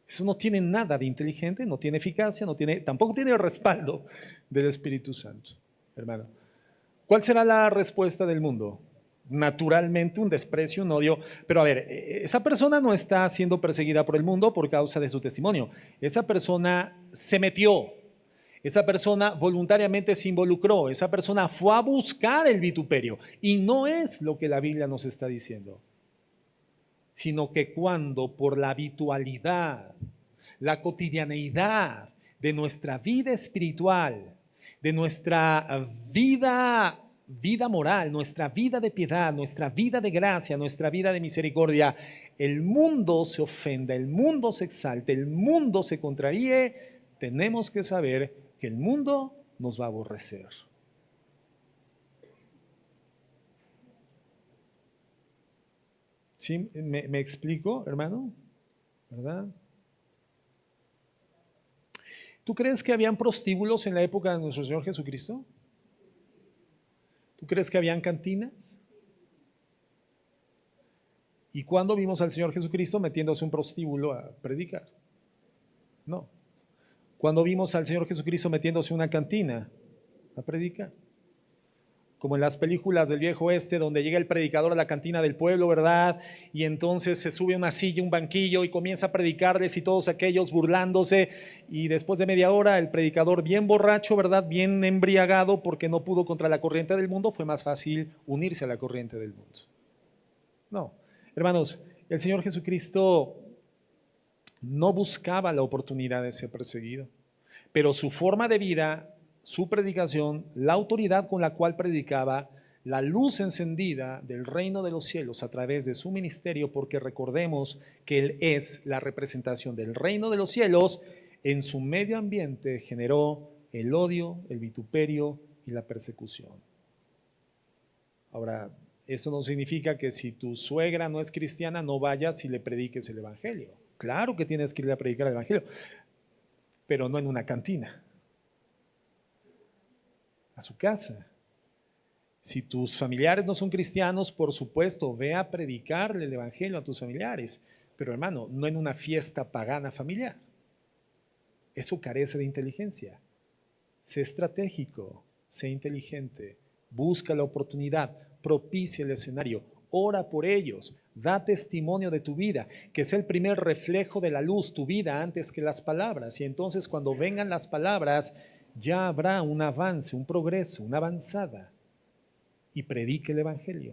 Eso no tiene nada de inteligente, no tiene eficacia, tampoco tiene el respaldo del Espíritu Santo, hermano. ¿Cuál será la respuesta del mundo? Naturalmente un desprecio, un odio, pero a ver, esa persona no está siendo perseguida por el mundo por causa de su testimonio. Esa persona se metió, esa persona voluntariamente se involucró, esa persona fue a buscar el vituperio y no es lo que la Biblia nos está diciendo, sino que cuando por la habitualidad, la cotidianeidad de nuestra vida espiritual, de nuestra vida moral, nuestra vida de piedad, nuestra vida de gracia, nuestra vida de misericordia, el mundo se ofenda, el mundo se exalte, el mundo se contraríe, tenemos que saber que el mundo nos va a aborrecer. ¿Sí? ¿Me explico, hermano? ¿Verdad? ¿Tú crees que habían prostíbulos en la época de nuestro Señor Jesucristo? ¿Tú crees que habían cantinas? ¿Y cuándo vimos al Señor Jesucristo metiéndose un prostíbulo a predicar? No. ¿Cuándo vimos al Señor Jesucristo metiéndose en una cantina a predicar? Como en las películas del viejo oeste, donde llega el predicador a la cantina del pueblo, ¿verdad? Y entonces se sube a una silla, un banquillo y comienza a predicarles y todos aquellos burlándose. Y después de media hora, el predicador bien borracho, ¿verdad? Bien embriagado porque no pudo contra la corriente del mundo, fue más fácil unirse a la corriente del mundo. No, hermanos, el Señor Jesucristo no buscaba la oportunidad de ser perseguido, pero su forma de vida, su predicación, la autoridad con la cual predicaba, la luz encendida del reino de los cielos a través de su ministerio, porque recordemos que Él es la representación del reino de los cielos, en su medio ambiente generó el odio, el vituperio y la persecución. Ahora, eso no significa que si tu suegra no es cristiana, no vayas y le prediques el evangelio. Claro que tienes que ir a predicar el evangelio, pero no en una cantina. A su casa. Si tus familiares no son cristianos, por supuesto, ve a predicarle el evangelio a tus familiares, pero hermano, no en una fiesta pagana familiar. Eso carece de inteligencia. Sé estratégico, sé inteligente, busca la oportunidad, propicia el escenario, ora por ellos, da testimonio de tu vida, que es el primer reflejo de la luz, tu vida antes que las palabras, y entonces cuando vengan las palabras, ya habrá un avance, un progreso, una avanzada, y predique el evangelio.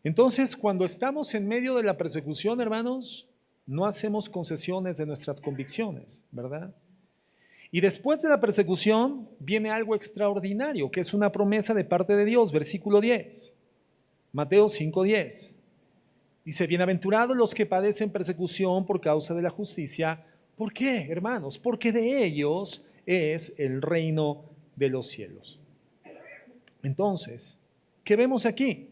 Entonces, cuando estamos en medio de la persecución, hermanos, no hacemos concesiones de nuestras convicciones, ¿verdad? Y después de la persecución viene algo extraordinario, que es una promesa de parte de Dios, versículo 10, Mateo 5:10. Dice, bienaventurados los que padecen persecución por causa de la justicia. ¿Por qué, hermanos? Porque de ellos es el reino de los cielos. Entonces, ¿qué vemos aquí?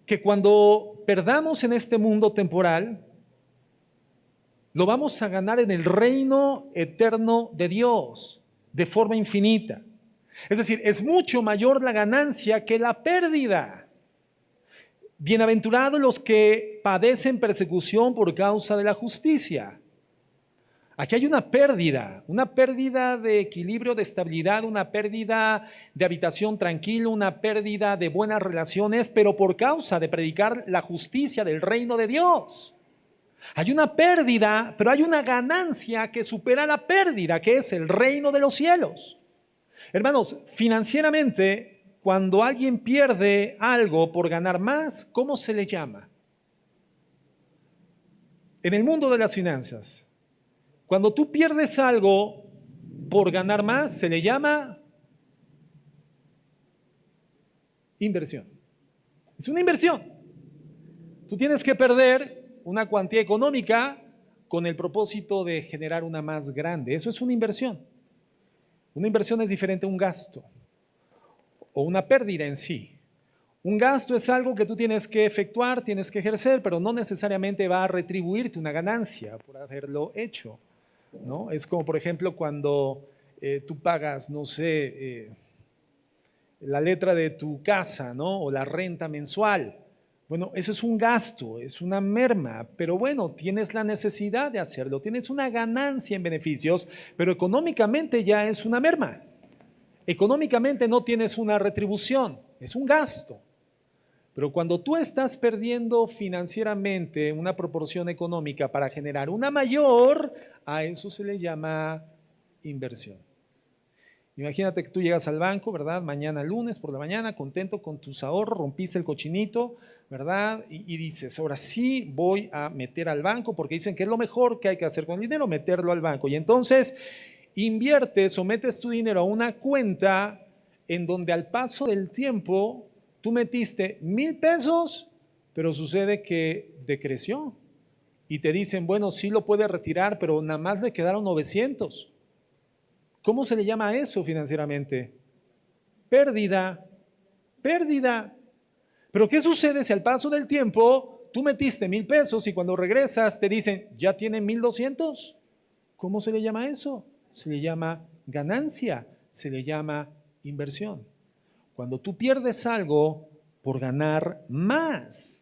Que cuando perdamos en este mundo temporal, lo vamos a ganar en el reino eterno de Dios, de forma infinita. Es decir, es mucho mayor la ganancia que la pérdida. Bienaventurados los que padecen persecución por causa de la justicia. Aquí hay una pérdida de equilibrio, de estabilidad, una pérdida de habitación tranquila, una pérdida de buenas relaciones, pero por causa de predicar la justicia del reino de Dios. Hay una pérdida, pero hay una ganancia que supera la pérdida, que es el reino de los cielos. Hermanos, financieramente cuando alguien pierde algo por ganar más, ¿cómo se le llama? En el mundo de las finanzas, cuando tú pierdes algo por ganar más, se le llama inversión. Es una inversión. Tú tienes que perder una cuantía económica con el propósito de generar una más grande. Eso es una inversión. Una inversión es diferente a un gasto o una pérdida en sí. Un gasto es algo que tú tienes que efectuar, tienes que ejercer, pero no necesariamente va a retribuirte una ganancia por haberlo hecho, ¿no? Es como, por ejemplo, cuando tú pagas, no sé, la letra de tu casa, ¿no? O la renta mensual. Bueno, eso es un gasto, es una merma, pero bueno, tienes la necesidad de hacerlo, tienes una ganancia en beneficios, pero económicamente ya es una merma. Económicamente no tienes una retribución, es un gasto. Pero cuando tú estás perdiendo financieramente una proporción económica para generar una mayor, a eso se le llama inversión. Imagínate que tú llegas al banco, ¿verdad? Mañana lunes por la mañana, contento con tus ahorros, rompiste el cochinito, ¿verdad? Y dices, ahora sí voy a meter al banco porque dicen que es lo mejor que hay que hacer con el dinero, meterlo al banco. Y entonces inviertes o metes tu dinero a una cuenta en donde al paso del tiempo tú metiste 1,000 pesos, pero sucede que decreció. Y te dicen, bueno, sí lo puedes retirar, pero nada más le quedaron 900. ¿Cómo se le llama a eso financieramente? Pérdida, pérdida. Pero ¿qué sucede si al paso del tiempo tú metiste 1,000 pesos y cuando regresas te dicen, ya tienen 1,200? ¿Cómo se le llama eso? Se le llama ganancia, se le llama inversión. Cuando tú pierdes algo por ganar más.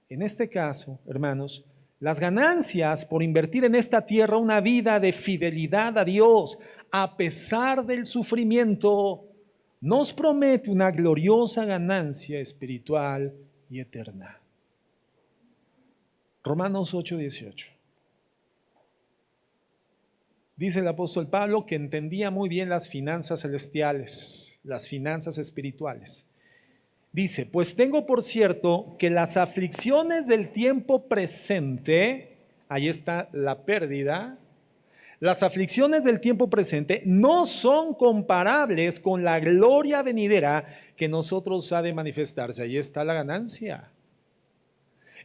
En este caso, hermanos, las ganancias por invertir en esta tierra una vida de fidelidad a Dios, a pesar del sufrimiento, nos promete una gloriosa ganancia espiritual y eterna. Romanos 8:18. Dice el apóstol Pablo que entendía muy bien las finanzas celestiales, las finanzas espirituales. Dice, pues tengo por cierto que las aflicciones del tiempo presente, ahí está la pérdida, las aflicciones del tiempo presente no son comparables con la gloria venidera que nosotros ha de manifestarse. Ahí está la ganancia.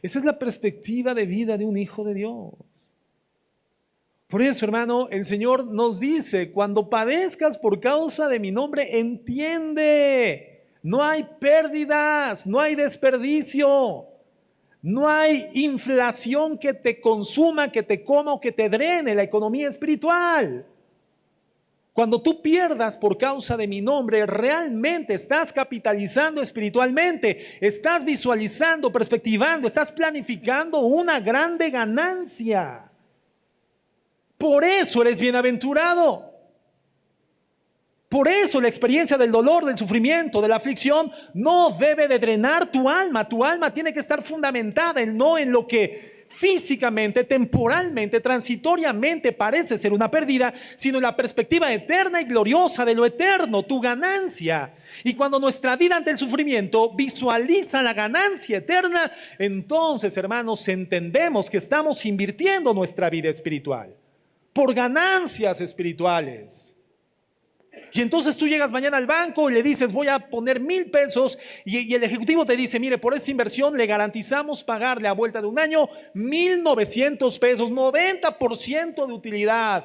Esa es la perspectiva de vida de un hijo de Dios. Por eso, hermano, el Señor nos dice, cuando padezcas por causa de mi nombre, entiende. No hay pérdidas, no hay desperdicio, no hay inflación que te consuma, que te coma o que te drene la economía espiritual. Cuando tú pierdas por causa de mi nombre, realmente estás capitalizando espiritualmente, estás visualizando, perspectivando, estás planificando una grande ganancia. Por eso eres bienaventurado. Por eso la experiencia del dolor, del sufrimiento, de la aflicción no debe de drenar tu alma. Tu alma tiene que estar fundamentada no en lo que físicamente, temporalmente, transitoriamente parece ser una pérdida, sino en la perspectiva eterna y gloriosa de lo eterno, tu ganancia. Y cuando nuestra vida ante el sufrimiento visualiza la ganancia eterna, entonces, hermanos, entendemos que estamos invirtiendo nuestra vida espiritual por ganancias espirituales. Y entonces tú llegas mañana al banco y le dices, voy a poner 1,000 pesos y el ejecutivo te dice, mire, por esta inversión le garantizamos pagarle a vuelta de un año 1,900 pesos, 90% de utilidad.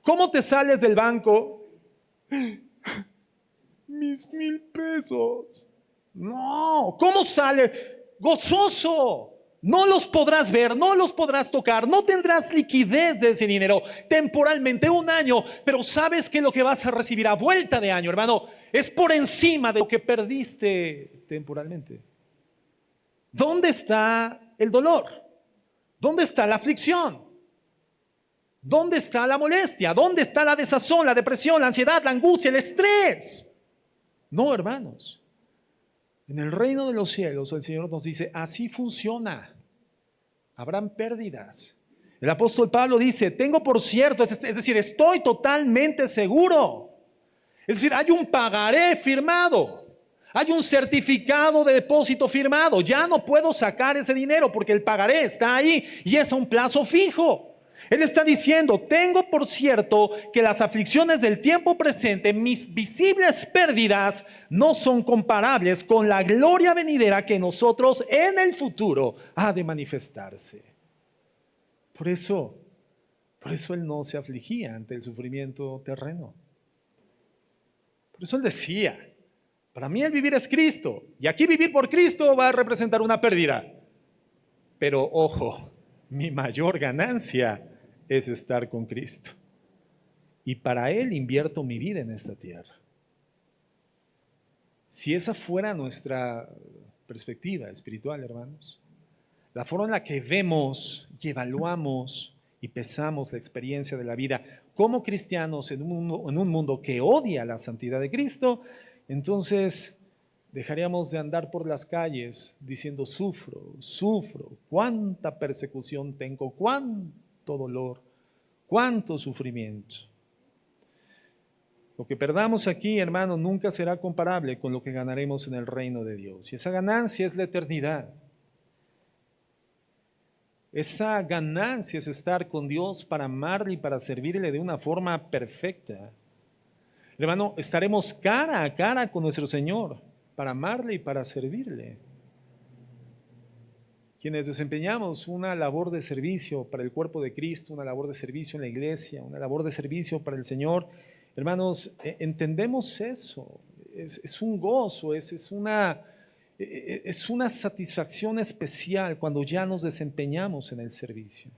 ¿Cómo te sales del banco? Mis 1,000 pesos. No, ¿cómo sale? Gozoso. No los podrás ver, no los podrás tocar, no tendrás liquidez de ese dinero temporalmente, un año, pero sabes que lo que vas a recibir a vuelta de año, hermano, es por encima de lo que perdiste temporalmente. ¿Dónde está el dolor? ¿Dónde está la aflicción? ¿Dónde está la molestia? ¿Dónde está la desazón, la depresión, la ansiedad, la angustia, el estrés? No, hermanos. En el reino de los cielos el Señor nos dice, así funciona. Habrán pérdidas. El apóstol Pablo dice, tengo por cierto, es decir, estoy totalmente seguro. Es decir, hay un pagaré firmado. Hay un certificado de depósito firmado. Ya no puedo sacar ese dinero porque el pagaré está ahí y es a un plazo fijo. Él está diciendo, tengo por cierto que las aflicciones del tiempo presente, mis visibles pérdidas, no son comparables con la gloria venidera que nosotros en el futuro ha de manifestarse. Por eso él no se afligía ante el sufrimiento terreno. Por eso él decía, para mí el vivir es Cristo, y aquí vivir por Cristo va a representar una pérdida. Pero ojo, mi mayor ganancia es estar con Cristo. Y para Él invierto mi vida en esta tierra. Si esa fuera nuestra perspectiva espiritual, hermanos, la forma en la que vemos y evaluamos y pesamos la experiencia de la vida como cristianos en un mundo que odia la santidad de Cristo, entonces dejaríamos de andar por las calles diciendo sufro, cuánta persecución tengo, cuánto dolor, cuánto sufrimiento. Lo que perdamos aquí, hermano, nunca será comparable con lo que ganaremos en el reino de Dios. Y esa ganancia es la eternidad. Esa ganancia es estar con Dios para amarle y para servirle de una forma perfecta. Hermano, estaremos cara a cara con nuestro Señor para amarle y para servirle. Quienes desempeñamos una labor de servicio para el cuerpo de Cristo, una labor de servicio en la iglesia, una labor de servicio para el Señor, hermanos, entendemos eso. Es un gozo, es una satisfacción especial cuando ya nos desempeñamos en el servicio.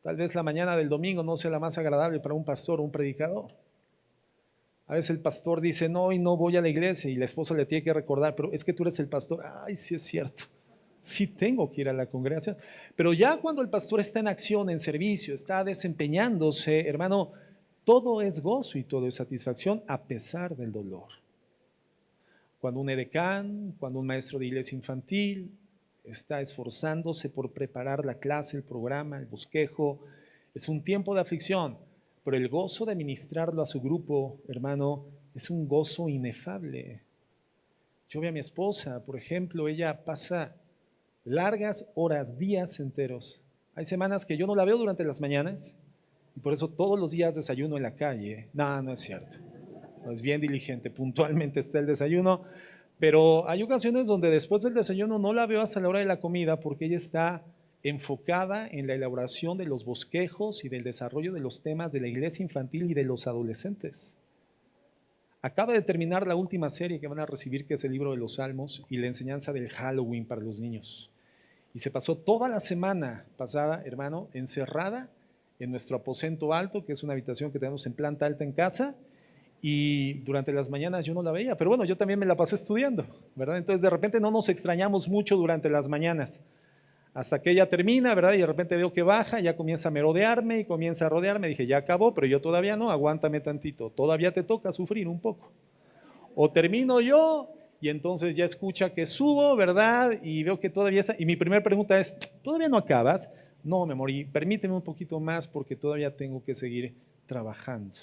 Tal vez la mañana del domingo no sea la más agradable para un pastor o un predicador. A veces el pastor dice, no, y no voy a la iglesia, y la esposa le tiene que recordar, pero es que tú eres el pastor. Ay, sí es cierto, sí tengo que ir a la congregación. Pero ya cuando el pastor está en acción, en servicio, está desempeñándose, hermano, todo es gozo y todo es satisfacción a pesar del dolor. Cuando un edecán, cuando un maestro de iglesia infantil está esforzándose por preparar la clase, el programa, el bosquejo, es un tiempo de aflicción, pero el gozo de ministrarlo a su grupo, hermano, es un gozo inefable. Yo veo a mi esposa, por ejemplo, ella pasa largas horas, días enteros. Hay semanas que yo no la veo durante las mañanas y por eso todos los días desayuno en la calle. No, no es cierto. No, es bien diligente, puntualmente está el desayuno, pero hay ocasiones donde después del desayuno no la veo hasta la hora de la comida porque ella está enfocada en la elaboración de los bosquejos y del desarrollo de los temas de la iglesia infantil y de los adolescentes. Acaba de terminar la última serie que van a recibir, que es el libro de los Salmos y la enseñanza del Halloween para los niños. Y se pasó toda la semana pasada, hermano, encerrada en nuestro aposento alto, que es una habitación que tenemos en planta alta en casa, y durante las mañanas yo no la veía, pero bueno, yo también me la pasé estudiando, ¿verdad? Entonces de repente no nos extrañamos mucho durante las mañanas, hasta que ella termina, ¿verdad? Y de repente veo que baja, ya comienza a merodearme y comienza a rodearme. Dije, ya acabó, pero yo todavía no, aguántame tantito, todavía te toca sufrir un poco. O termino yo y entonces ya escucha que subo, ¿verdad? Y veo que todavía está. Y mi primera pregunta es, ¿todavía no acabas? No, me morí, permíteme un poquito más porque todavía tengo que seguir trabajando.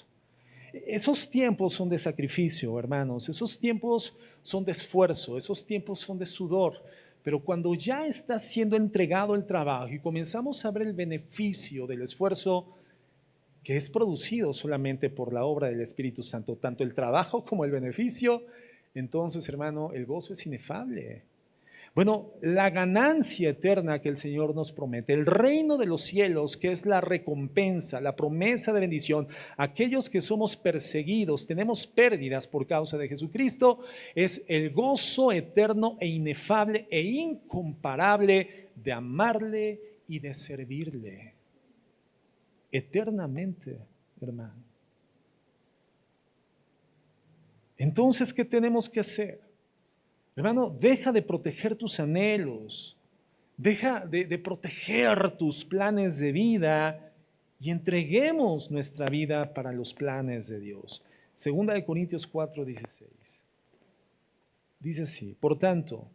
Esos tiempos son de sacrificio, hermanos, esos tiempos son de esfuerzo, esos tiempos son de sudor. Pero cuando ya está siendo entregado el trabajo y comenzamos a ver el beneficio del esfuerzo que es producido solamente por la obra del Espíritu Santo, tanto el trabajo como el beneficio, entonces, hermano, el gozo es inefable. Bueno, la ganancia eterna que el Señor nos promete, el reino de los cielos, que es la recompensa, la promesa de bendición, aquellos que somos perseguidos, tenemos pérdidas por causa de Jesucristo, es el gozo eterno e inefable e incomparable de amarle y de servirle eternamente, hermano. Entonces, ¿qué tenemos que hacer? Hermano, deja de proteger tus anhelos, deja de proteger tus planes de vida y entreguemos nuestra vida para los planes de Dios. Segunda de Corintios 4:16. Dice así, por tanto,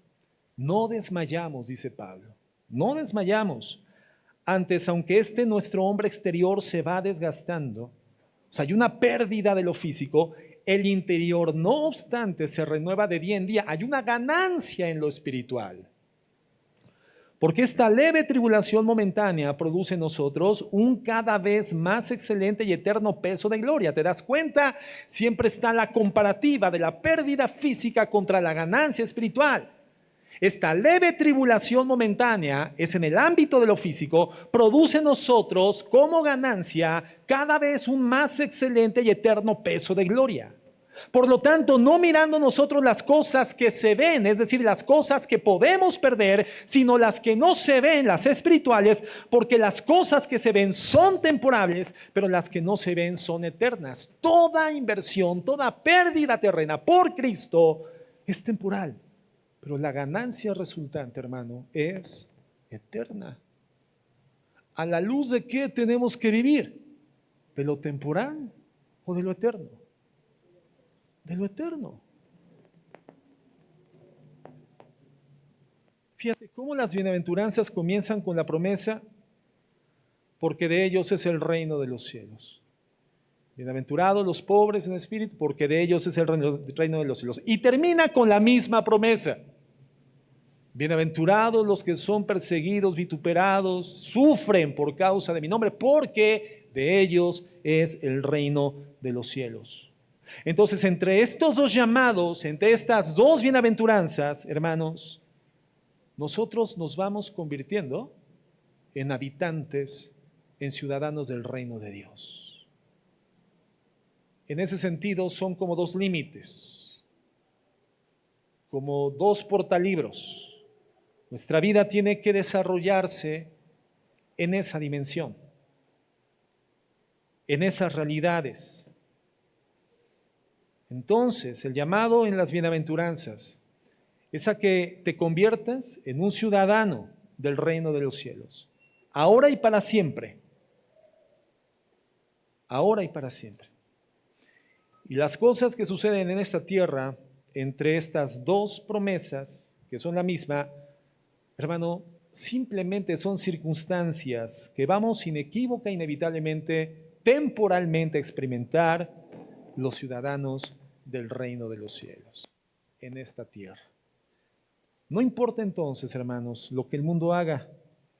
no desmayamos, dice Pablo, no desmayamos. Antes, aunque nuestro hombre exterior se va desgastando, o sea, hay una pérdida de lo físico, El interior, no obstante, se renueva de día en día. Hay una ganancia en lo espiritual. Porque esta leve tribulación momentánea produce en nosotros un cada vez más excelente y eterno peso de gloria. ¿Te das cuenta? Siempre está la comparativa de la pérdida física contra la ganancia espiritual. Esta leve tribulación momentánea es en el ámbito de lo físico, produce en nosotros como ganancia cada vez un más excelente y eterno peso de gloria. Por lo tanto, no mirando nosotros las cosas que se ven, es decir, las cosas que podemos perder, sino las que no se ven, las espirituales, porque las cosas que se ven son temporales, pero las que no se ven son eternas. Toda inversión, toda pérdida terrena por Cristo es temporal, pero la ganancia resultante, hermano, es eterna. ¿A la luz de qué tenemos que vivir? ¿De lo temporal o de lo eterno? De lo eterno. Fíjate cómo las bienaventuranzas comienzan con la promesa, porque de ellos es el reino de los cielos. Bienaventurados los pobres en espíritu, porque de ellos es el reino de los cielos. Y termina con la misma promesa. Bienaventurados los que son perseguidos, vituperados, sufren por causa de mi nombre, porque de ellos es el reino de los cielos. Entonces, entre estos dos llamados, entre estas dos bienaventuranzas, hermanos, nosotros nos vamos convirtiendo en habitantes, en ciudadanos del reino de Dios. En ese sentido, son como dos límites, como dos portalibros. Nuestra vida tiene que desarrollarse en esa dimensión, en esas realidades. Entonces, el llamado en las bienaventuranzas es a que te conviertas en un ciudadano del reino de los cielos, ahora y para siempre. Ahora y para siempre. Y las cosas que suceden en esta tierra, entre estas dos promesas, que son la misma, hermano, simplemente son circunstancias que vamos inequívoca, inevitablemente, temporalmente a experimentar los ciudadanos del reino de los cielos en esta tierra. No importa entonces, hermanos, lo que el mundo haga,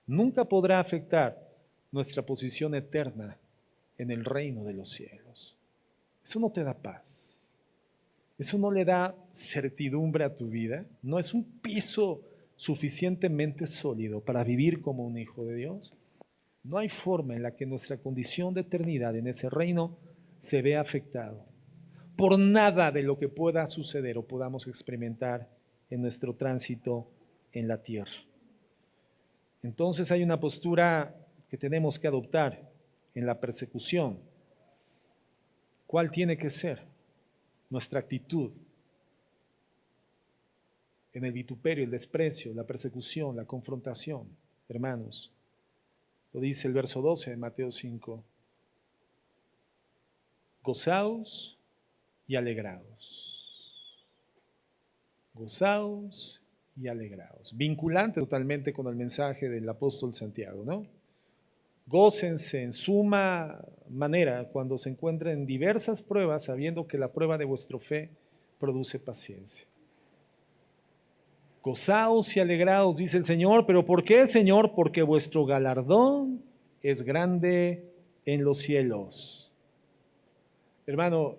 nunca podrá afectar nuestra posición eterna en el reino de los cielos. Eso no te da paz. Eso no le da certidumbre a tu vida. No es un piso suficientemente sólido para vivir como un hijo de Dios. No hay forma en la que nuestra condición de eternidad en ese reino se vea afectado por nada de lo que pueda suceder o podamos experimentar en nuestro tránsito en la tierra. Entonces hay una postura que tenemos que adoptar en la persecución. ¿Cuál tiene que ser nuestra actitud en el vituperio, el desprecio, la persecución, la confrontación? Hermanos, lo dice el verso 12 de Mateo 5. Gozaos y alegraos. Gozaos y alegraos. Vinculante totalmente con el mensaje del apóstol Santiago, ¿no? Gócense en suma manera cuando se encuentren diversas pruebas, sabiendo que la prueba de vuestra fe produce paciencia. Gozaos y alegraos, dice el Señor. ¿Pero por qué, Señor? Porque vuestro galardón es grande en los cielos. Hermano,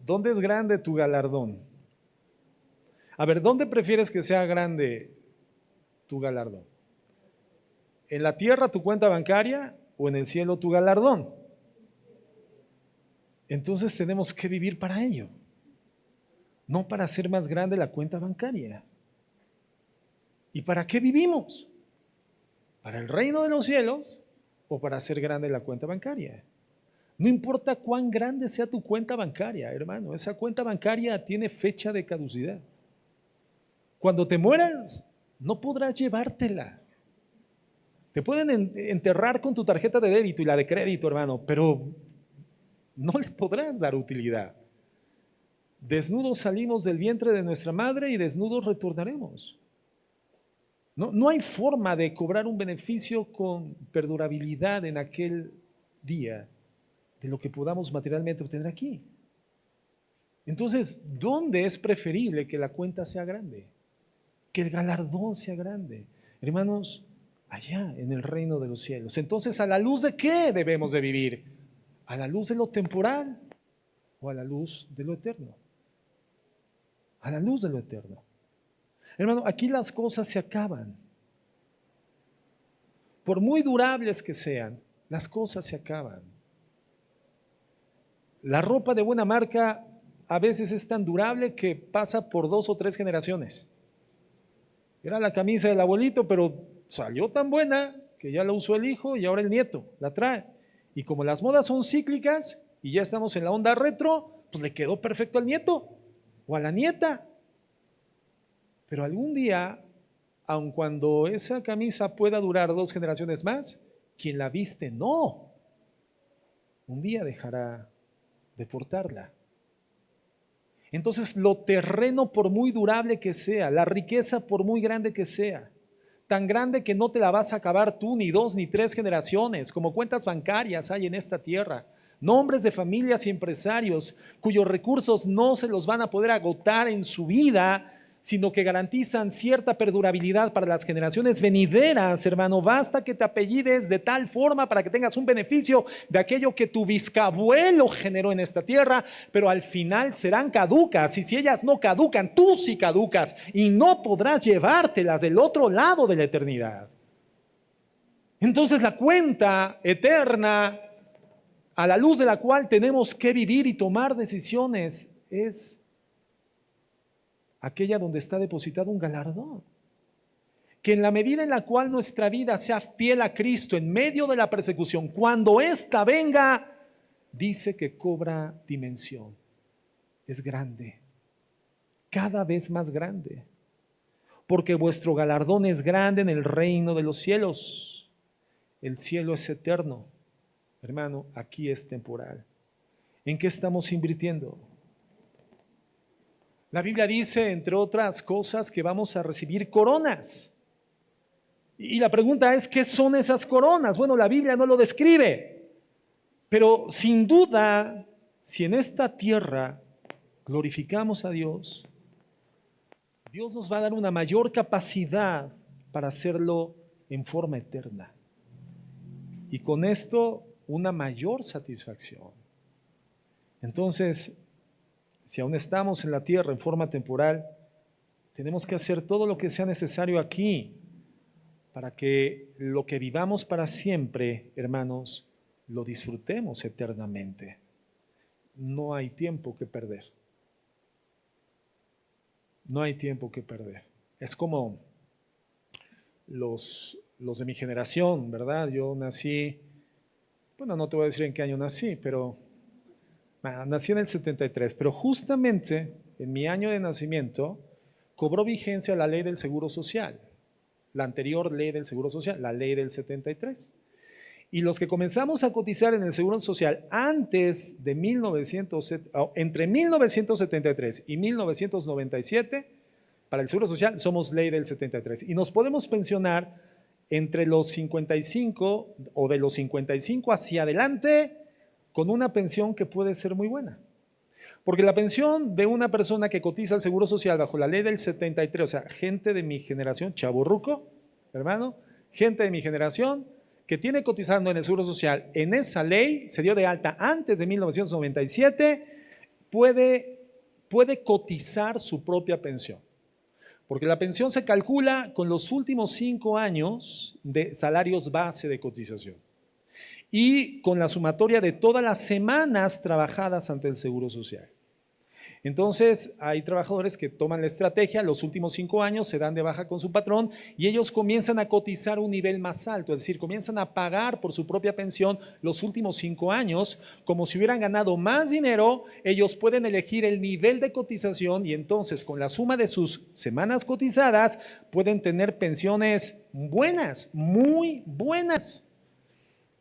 ¿dónde es grande tu galardón? A ver, ¿dónde prefieres que sea grande tu galardón? ¿En la tierra tu cuenta bancaria o en el cielo tu galardón? Entonces tenemos que vivir para ello, no para hacer más grande la cuenta bancaria. ¿Y para qué vivimos? ¿Para el reino de los cielos o para hacer grande la cuenta bancaria? No importa cuán grande sea tu cuenta bancaria, hermano, esa cuenta bancaria tiene fecha de caducidad. Cuando te mueras, no podrás llevártela. Te pueden enterrar con tu tarjeta de débito y la de crédito, hermano, pero no le podrás dar utilidad. Desnudos salimos del vientre de nuestra madre y desnudos retornaremos. No hay forma de cobrar un beneficio con perdurabilidad en aquel día de lo que podamos materialmente obtener aquí. Entonces, ¿dónde es preferible que la cuenta sea grande? Que el galardón sea grande. Hermanos, allá en el reino de los cielos. Entonces, ¿a la luz de qué debemos de vivir? ¿A la luz de lo temporal o a la luz de lo eterno? A la luz de lo eterno. Hermano, aquí las cosas se acaban. Por muy durables que sean, las cosas se acaban. La ropa de buena marca a veces es tan durable que pasa por 2 o 3 generaciones. Era la camisa del abuelito, pero salió tan buena que ya la usó el hijo y ahora el nieto la trae. Y como las modas son cíclicas y ya estamos en la onda retro, pues le quedó perfecto al nieto o a la nieta. Pero algún día, aun cuando esa camisa pueda durar 2 generaciones más, quien la viste no. Un día dejará de portarla. Entonces, lo terreno, por muy durable que sea, la riqueza, por muy grande que sea, tan grande que no te la vas a acabar tú ni 2 ni 3 generaciones, como cuentas bancarias hay en esta tierra, nombres de familias y empresarios cuyos recursos no se los van a poder agotar en su vida, sino que garantizan cierta perdurabilidad para las generaciones venideras, hermano. Basta que te apellides de tal forma para que tengas un beneficio de aquello que tu bisabuelo generó en esta tierra, pero al final serán caducas, y si ellas no caducan, tú sí caducas, y no podrás llevártelas del otro lado de la eternidad. Entonces la cuenta eterna, a la luz de la cual tenemos que vivir y tomar decisiones, es aquella donde está depositado un galardón. Que en la medida en la cual nuestra vida sea fiel a Cristo en medio de la persecución, cuando ésta venga, dice que cobra dimensión. Es grande, cada vez más grande, porque vuestro galardón es grande en el reino de los cielos. El cielo es eterno. Hermano, aquí es temporal. ¿En qué estamos invirtiendo? La Biblia dice, entre otras cosas, que vamos a recibir coronas. Y la pregunta es, ¿qué son esas coronas? Bueno, la Biblia no lo describe, pero sin duda, si en esta tierra glorificamos a Dios, Dios nos va a dar una mayor capacidad para hacerlo en forma eterna. Y con esto, una mayor satisfacción. Entonces, si aún estamos en la tierra en forma temporal, tenemos que hacer todo lo que sea necesario aquí para que lo que vivamos para siempre, hermanos, lo disfrutemos eternamente. No hay tiempo que perder. No hay tiempo que perder. Es como los de mi generación, ¿verdad? Yo nací, bueno, no te voy a decir en qué año nací, pero nací en el 73, pero justamente en mi año de nacimiento cobró vigencia la ley del Seguro Social, la anterior ley del Seguro Social, la ley del 73. Y los que comenzamos a cotizar en el Seguro Social antes de entre 1973 y 1997, para el Seguro Social somos ley del 73. Y nos podemos pensionar entre los 55 o de los 55 hacia adelante con una pensión que puede ser muy buena. Porque la pensión de una persona que cotiza al Seguro Social bajo la ley del 73, o sea, gente de mi generación, chavorruco, hermano, gente de mi generación que tiene cotizando en el Seguro Social en esa ley, se dio de alta antes de 1997, puede cotizar su propia pensión. Porque la pensión se calcula con los últimos 5 años de salarios base de cotización y con la sumatoria de todas las semanas trabajadas ante el Seguro Social. Entonces, hay trabajadores que toman la estrategia, los últimos 5 años se dan de baja con su patrón y ellos comienzan a cotizar un nivel más alto, es decir, comienzan a pagar por su propia pensión los últimos 5 años, como si hubieran ganado más dinero, ellos pueden elegir el nivel de cotización y entonces con la suma de sus semanas cotizadas pueden tener pensiones buenas, muy buenas.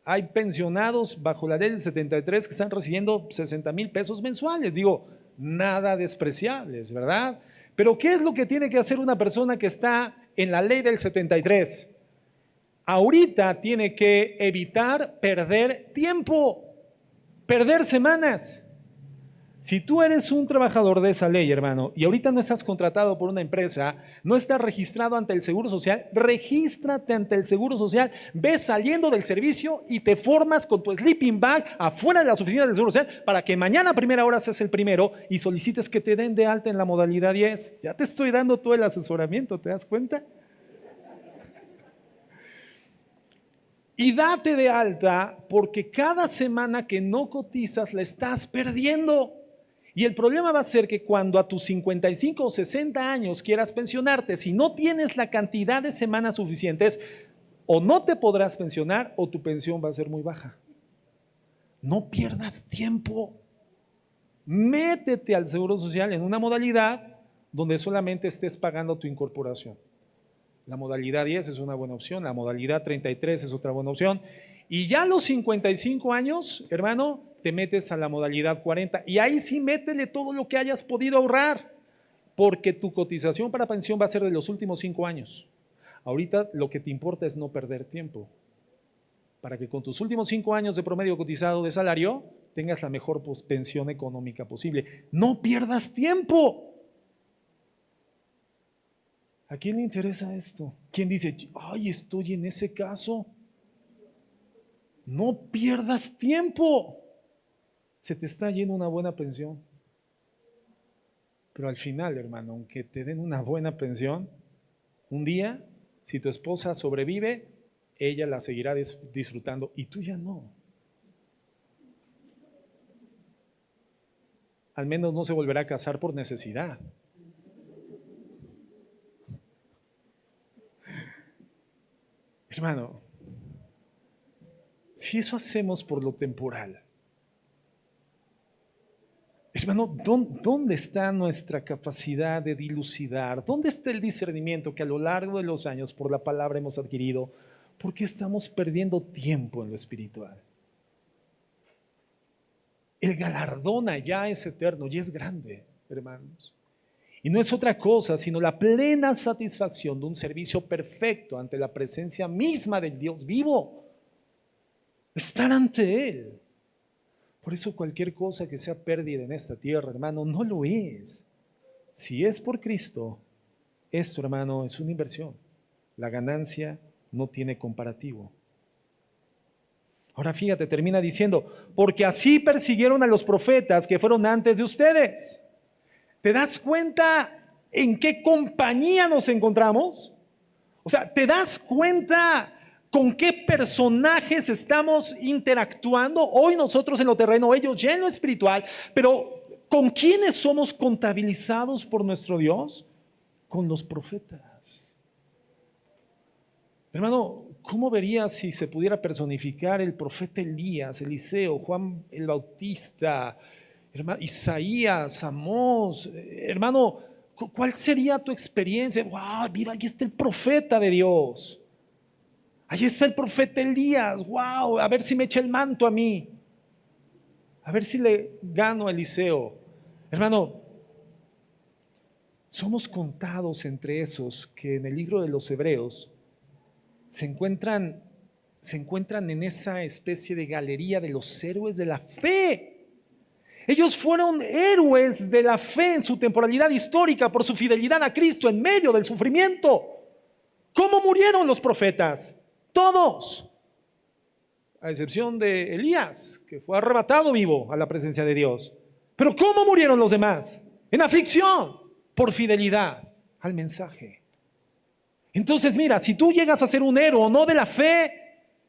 Hay pensionados bajo la ley del 73 que están recibiendo 60,000 pesos mensuales. Digo, nada despreciables, ¿verdad? Pero ¿qué es lo que tiene que hacer una persona que está en la ley del 73? Ahorita tiene que evitar perder tiempo, perder semanas. Si tú eres un trabajador de esa ley, hermano, y ahorita no estás contratado por una empresa, no estás registrado ante el Seguro Social, regístrate ante el Seguro Social, ves saliendo del servicio y te formas con tu sleeping bag afuera de las oficinas del Seguro Social para que mañana a primera hora seas el primero y solicites que te den de alta en la modalidad 10. Ya te estoy dando todo el asesoramiento, ¿te das cuenta? Y date de alta porque cada semana que no cotizas la estás perdiendo. Y el problema va a ser que cuando a tus 55 o 60 años quieras pensionarte, si no tienes la cantidad de semanas suficientes, o no te podrás pensionar o tu pensión va a ser muy baja. No pierdas tiempo. Métete al Seguro Social en una modalidad donde solamente estés pagando tu incorporación. La modalidad 10 es una buena opción, la modalidad 33 es otra buena opción. Y ya a los 55 años, hermano, te metes a la modalidad 40 y ahí sí métele todo lo que hayas podido ahorrar, porque tu cotización para pensión va a ser de los últimos 5 años. Ahorita lo que te importa es no perder tiempo, para que con tus últimos 5 años de promedio cotizado de salario tengas la mejor pensión económica posible. No pierdas tiempo. ¿A quién le interesa esto? ¿Quién dice, ay, estoy en ese caso? No pierdas tiempo. Se te está yendo una buena pensión. Pero al final, hermano, aunque te den una buena pensión, un día, si tu esposa sobrevive, ella la seguirá disfrutando y tú ya no. Al menos no se volverá a casar por necesidad. Hermano, si eso hacemos por lo temporal, hermano, ¿dónde está nuestra capacidad de dilucidar? ¿Dónde está el discernimiento que a lo largo de los años por la palabra hemos adquirido? ¿Por qué estamos perdiendo tiempo en lo espiritual? El galardón allá es eterno y es grande, hermanos. Y no es otra cosa sino la plena satisfacción de un servicio perfecto ante la presencia misma del Dios vivo. Estar ante Él. Por eso cualquier cosa que sea pérdida en esta tierra, hermano, no lo es. Si es por Cristo, esto, hermano, es una inversión. La ganancia no tiene comparativo. Ahora fíjate, termina diciendo, porque así persiguieron a los profetas que fueron antes de ustedes. ¿Te das cuenta en qué compañía nos encontramos? O sea, ¿te das cuenta con qué personajes estamos interactuando? Hoy nosotros en lo terreno, ellos ya en lo espiritual, pero ¿con quiénes somos contabilizados por nuestro Dios? Con los profetas. Hermano, ¿cómo verías si se pudiera personificar el profeta Elías, Eliseo, Juan el Bautista, hermano, Isaías, Amós? Hermano, ¿cuál sería tu experiencia? ¡Wow! Mira, ahí está el profeta de Dios. Ahí está el profeta Elías. ¡Wow! A ver si me echa el manto a mí. A ver si le gano a Eliseo. Hermano, somos contados entre esos que en el libro de los Hebreos se encuentran en esa especie de galería de los héroes de la fe. Ellos fueron héroes de la fe en su temporalidad histórica por su fidelidad a Cristo en medio del sufrimiento. ¿Cómo murieron los profetas? Todos, a excepción de Elías, que fue arrebatado vivo a la presencia de Dios. Pero ¿cómo murieron los demás? En aflicción, por fidelidad al mensaje. Entonces mira, si tú llegas a ser un héroe o no de la fe,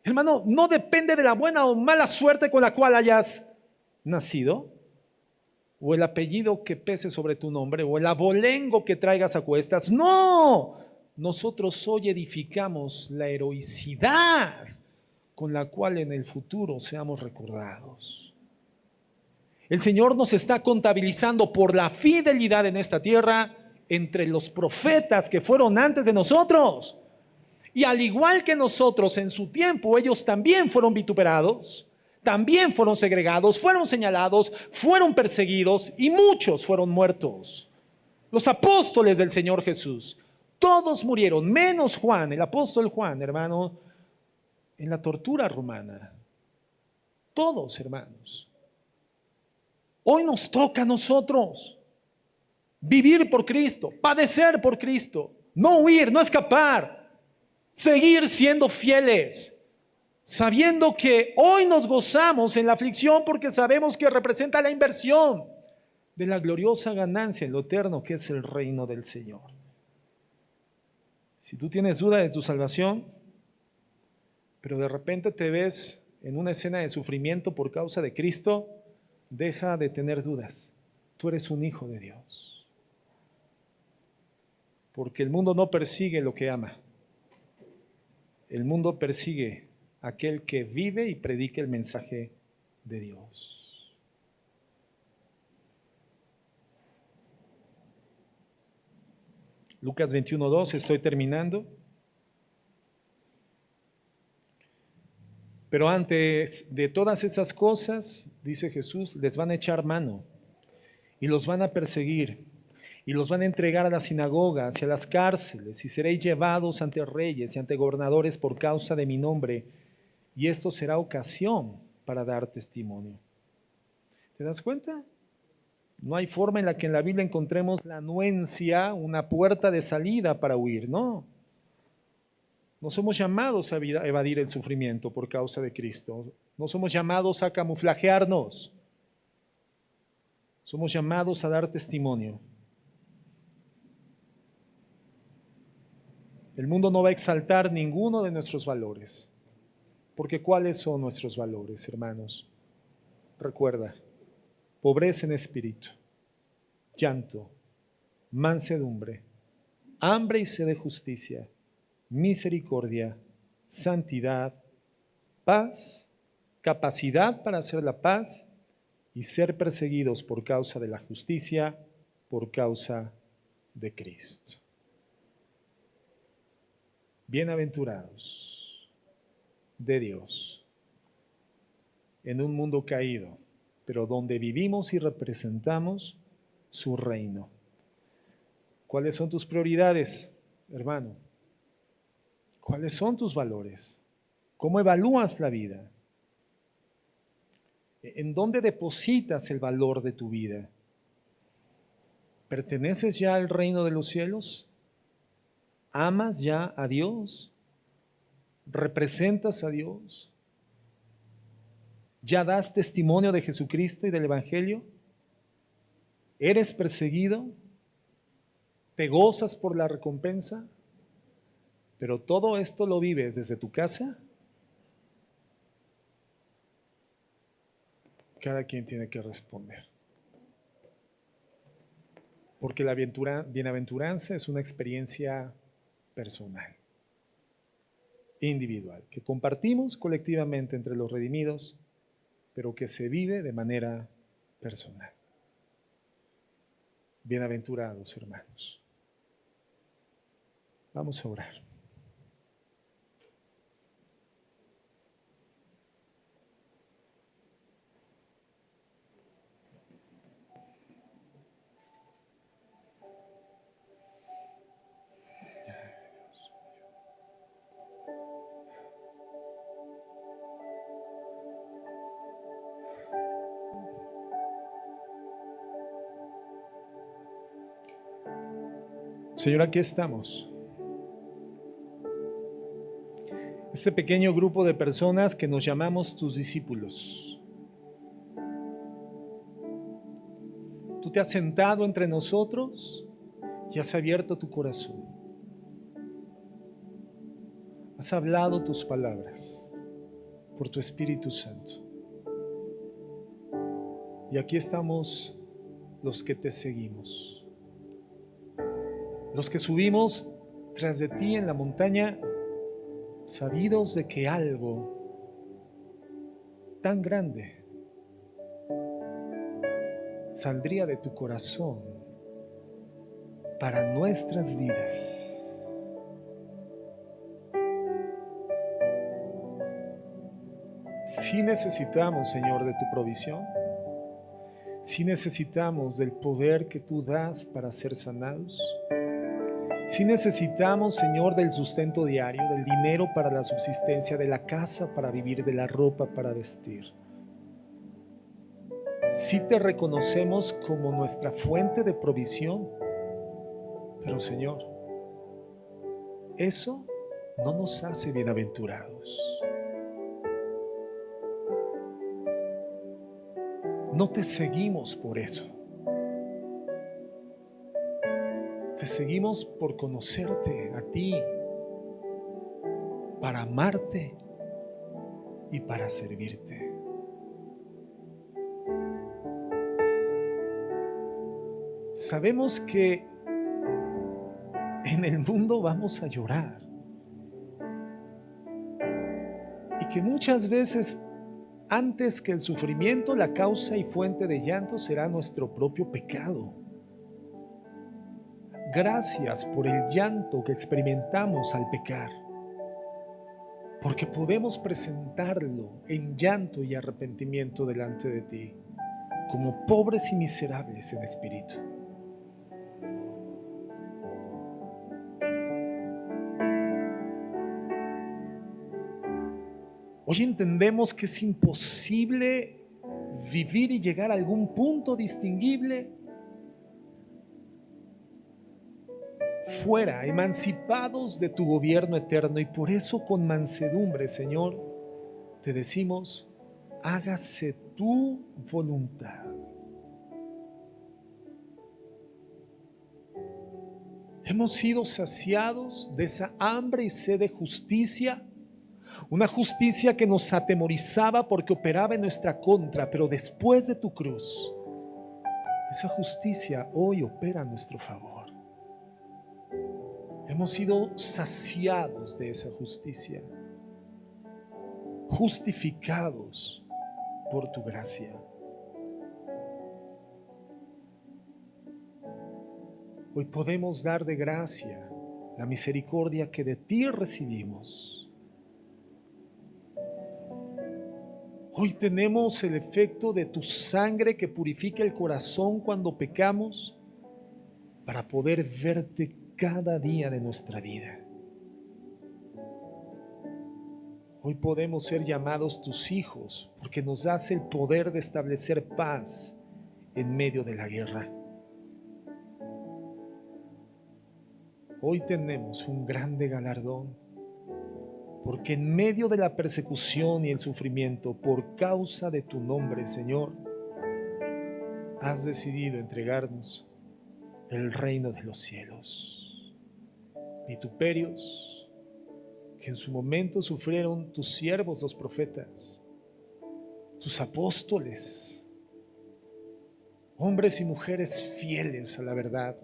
hermano, no depende de la buena o mala suerte con la cual hayas nacido, o el apellido que pese sobre tu nombre, o el abolengo que traigas a cuestas. No, nosotros hoy edificamos la heroicidad con la cual en el futuro seamos recordados. El Señor nos está contabilizando por la fidelidad en esta tierra entre los profetas que fueron antes de nosotros. Y al igual que nosotros en su tiempo, ellos también fueron vituperados, también fueron segregados, fueron señalados, fueron perseguidos y muchos fueron muertos. Los apóstoles del Señor Jesús, todos murieron, menos Juan, el apóstol Juan, hermano, en la tortura romana. Todos, hermanos. Hoy nos toca a nosotros vivir por Cristo, padecer por Cristo, no huir, no escapar, seguir siendo fieles, sabiendo que hoy nos gozamos en la aflicción porque sabemos que representa la inversión de la gloriosa ganancia en lo eterno que es el reino del Señor. Si tú tienes duda de tu salvación, pero de repente te ves en una escena de sufrimiento por causa de Cristo, deja de tener dudas. Tú eres un hijo de Dios. Porque el mundo no persigue lo que ama. El mundo persigue a aquel que vive y predica el mensaje de Dios. Lucas 21:2, estoy terminando. Pero antes de todas esas cosas, dice Jesús, les van a echar mano y los van a perseguir y los van a entregar a las sinagogas y a las cárceles y seréis llevados ante reyes y ante gobernadores por causa de mi nombre y esto será ocasión para dar testimonio. ¿Te das cuenta? No hay forma en la que en la Biblia encontremos la anuencia, una puerta de salida para huir, no. No somos llamados a evadir el sufrimiento por causa de Cristo. No somos llamados a camuflajearnos. Somos llamados a dar testimonio. El mundo no va a exaltar ninguno de nuestros valores. Porque ¿cuáles son nuestros valores, hermanos? Recuerda, pobreza en espíritu, llanto, mansedumbre, hambre y sed de justicia, misericordia, santidad, paz, capacidad para hacer la paz y ser perseguidos por causa de la justicia, por causa de Cristo. Bienaventurados de Dios en un mundo caído, pero donde vivimos y representamos su reino. ¿Cuáles son tus prioridades, hermano? ¿Cuáles son tus valores? ¿Cómo evalúas la vida? ¿En dónde depositas el valor de tu vida? ¿Perteneces ya al reino de los cielos? ¿Amas ya a Dios? ¿Representas a Dios? ¿Ya das testimonio de Jesucristo y del Evangelio? ¿Eres perseguido? ¿Te gozas por la recompensa? Pero todo esto lo vives desde tu casa. Cada quien tiene que responder. Porque la bienaventuranza es una experiencia personal, individual, que compartimos colectivamente entre los redimidos, pero que se vive de manera personal. Bienaventurados, hermanos. Vamos a orar. Señor, aquí estamos. Este pequeño grupo de personas que nos llamamos tus discípulos. Tú te has sentado entre nosotros y has abierto tu corazón. Has hablado tus palabras por tu Espíritu Santo. Y aquí estamos los que te seguimos. Los que subimos tras de ti en la montaña, sabidos de que algo tan grande saldría de tu corazón para nuestras vidas. Sí necesitamos, Señor, de tu provisión. Sí necesitamos del poder que tú das para ser sanados. Sí necesitamos, Señor, del sustento diario, del dinero para la subsistencia, de la casa para vivir, de la ropa para vestir. Sí te reconocemos como nuestra fuente de provisión, pero Señor, eso no nos hace bienaventurados. No te seguimos por eso. Te seguimos por conocerte a ti, para amarte y para servirte. Sabemos que en el mundo vamos a llorar y que muchas veces antes que el sufrimiento, la causa y fuente de llanto será nuestro propio pecado. Gracias por el llanto que experimentamos al pecar, porque podemos presentarlo en llanto y arrepentimiento delante de ti, como pobres y miserables en espíritu. Hoy entendemos que es imposible vivir y llegar a algún punto distinguible fuera, emancipados de tu gobierno eterno, y por eso con mansedumbre, Señor, te decimos: hágase tu voluntad. Hemos sido saciados de esa hambre y sed de justicia, una justicia que nos atemorizaba porque operaba en nuestra contra, pero después de tu cruz, esa justicia hoy opera a nuestro favor. Hemos sido saciados de esa justicia, justificados por tu gracia. Hoy podemos dar de gracia la misericordia que de ti recibimos. Hoy tenemos el efecto de tu sangre que purifica el corazón cuando pecamos, para poder verte cada día de nuestra vida. Hoy podemos ser llamados tus hijos porque nos das el poder de establecer paz en medio de la guerra. Hoy tenemos un grande galardón, porque en medio de la persecución y el sufrimiento por causa de tu nombre, Señor, has decidido entregarnos el reino de los cielos. Vituperios que en su momento sufrieron tus siervos, los profetas, tus apóstoles, hombres y mujeres fieles a la verdad.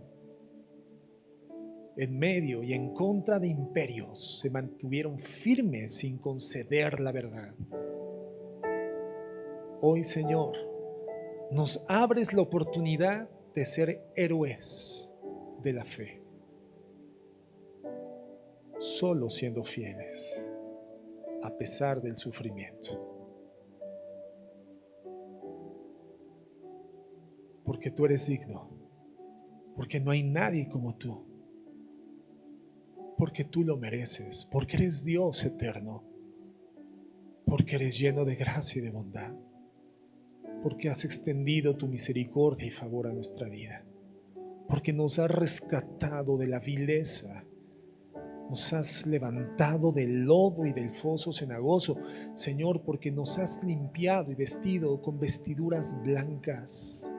En medio y en contra de imperios se mantuvieron firmes sin conceder la verdad. Hoy, Señor, nos abres la oportunidad de ser héroes de la fe, solo siendo fieles a pesar del sufrimiento, porque tú eres digno, porque no hay nadie como tú, porque tú lo mereces, porque eres Dios eterno, porque eres lleno de gracia y de bondad, porque has extendido tu misericordia y favor a nuestra vida, porque nos has rescatado de la vileza, nos has levantado del lodo y del foso cenagoso, Señor, porque nos has limpiado y vestido con vestiduras blancas,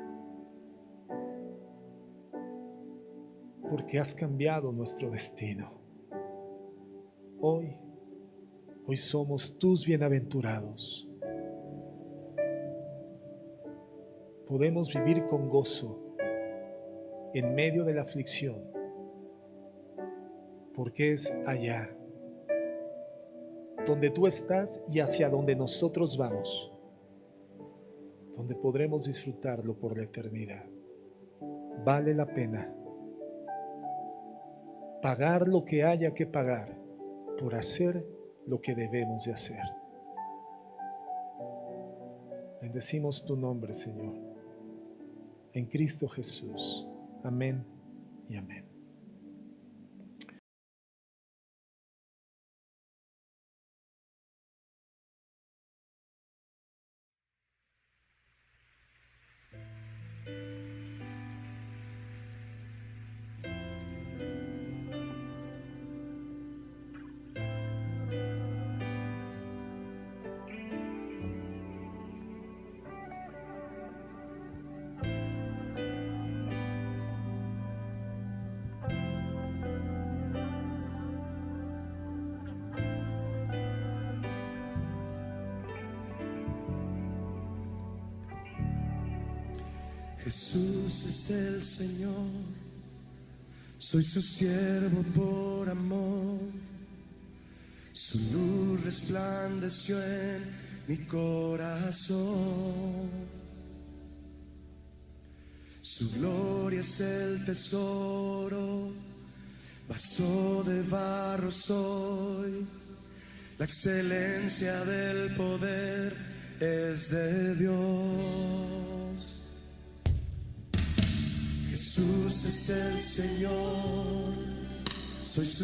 porque has cambiado nuestro destino. Hoy somos tus bienaventurados. Podemos vivir con gozo en medio de la aflicción, porque es allá donde tú estás y hacia donde nosotros vamos, donde podremos disfrutarlo por la eternidad. Vale la pena pagar lo que haya que pagar por hacer lo que debemos de hacer. Bendecimos tu nombre, Señor, en Cristo Jesús. Amén y amén. Jesús es el Señor, soy su siervo por amor. Su luz resplandeció en mi corazón. Su gloria es el tesoro, vaso de barro soy. La excelencia del poder es de Dios. Jesús es el Señor, soy su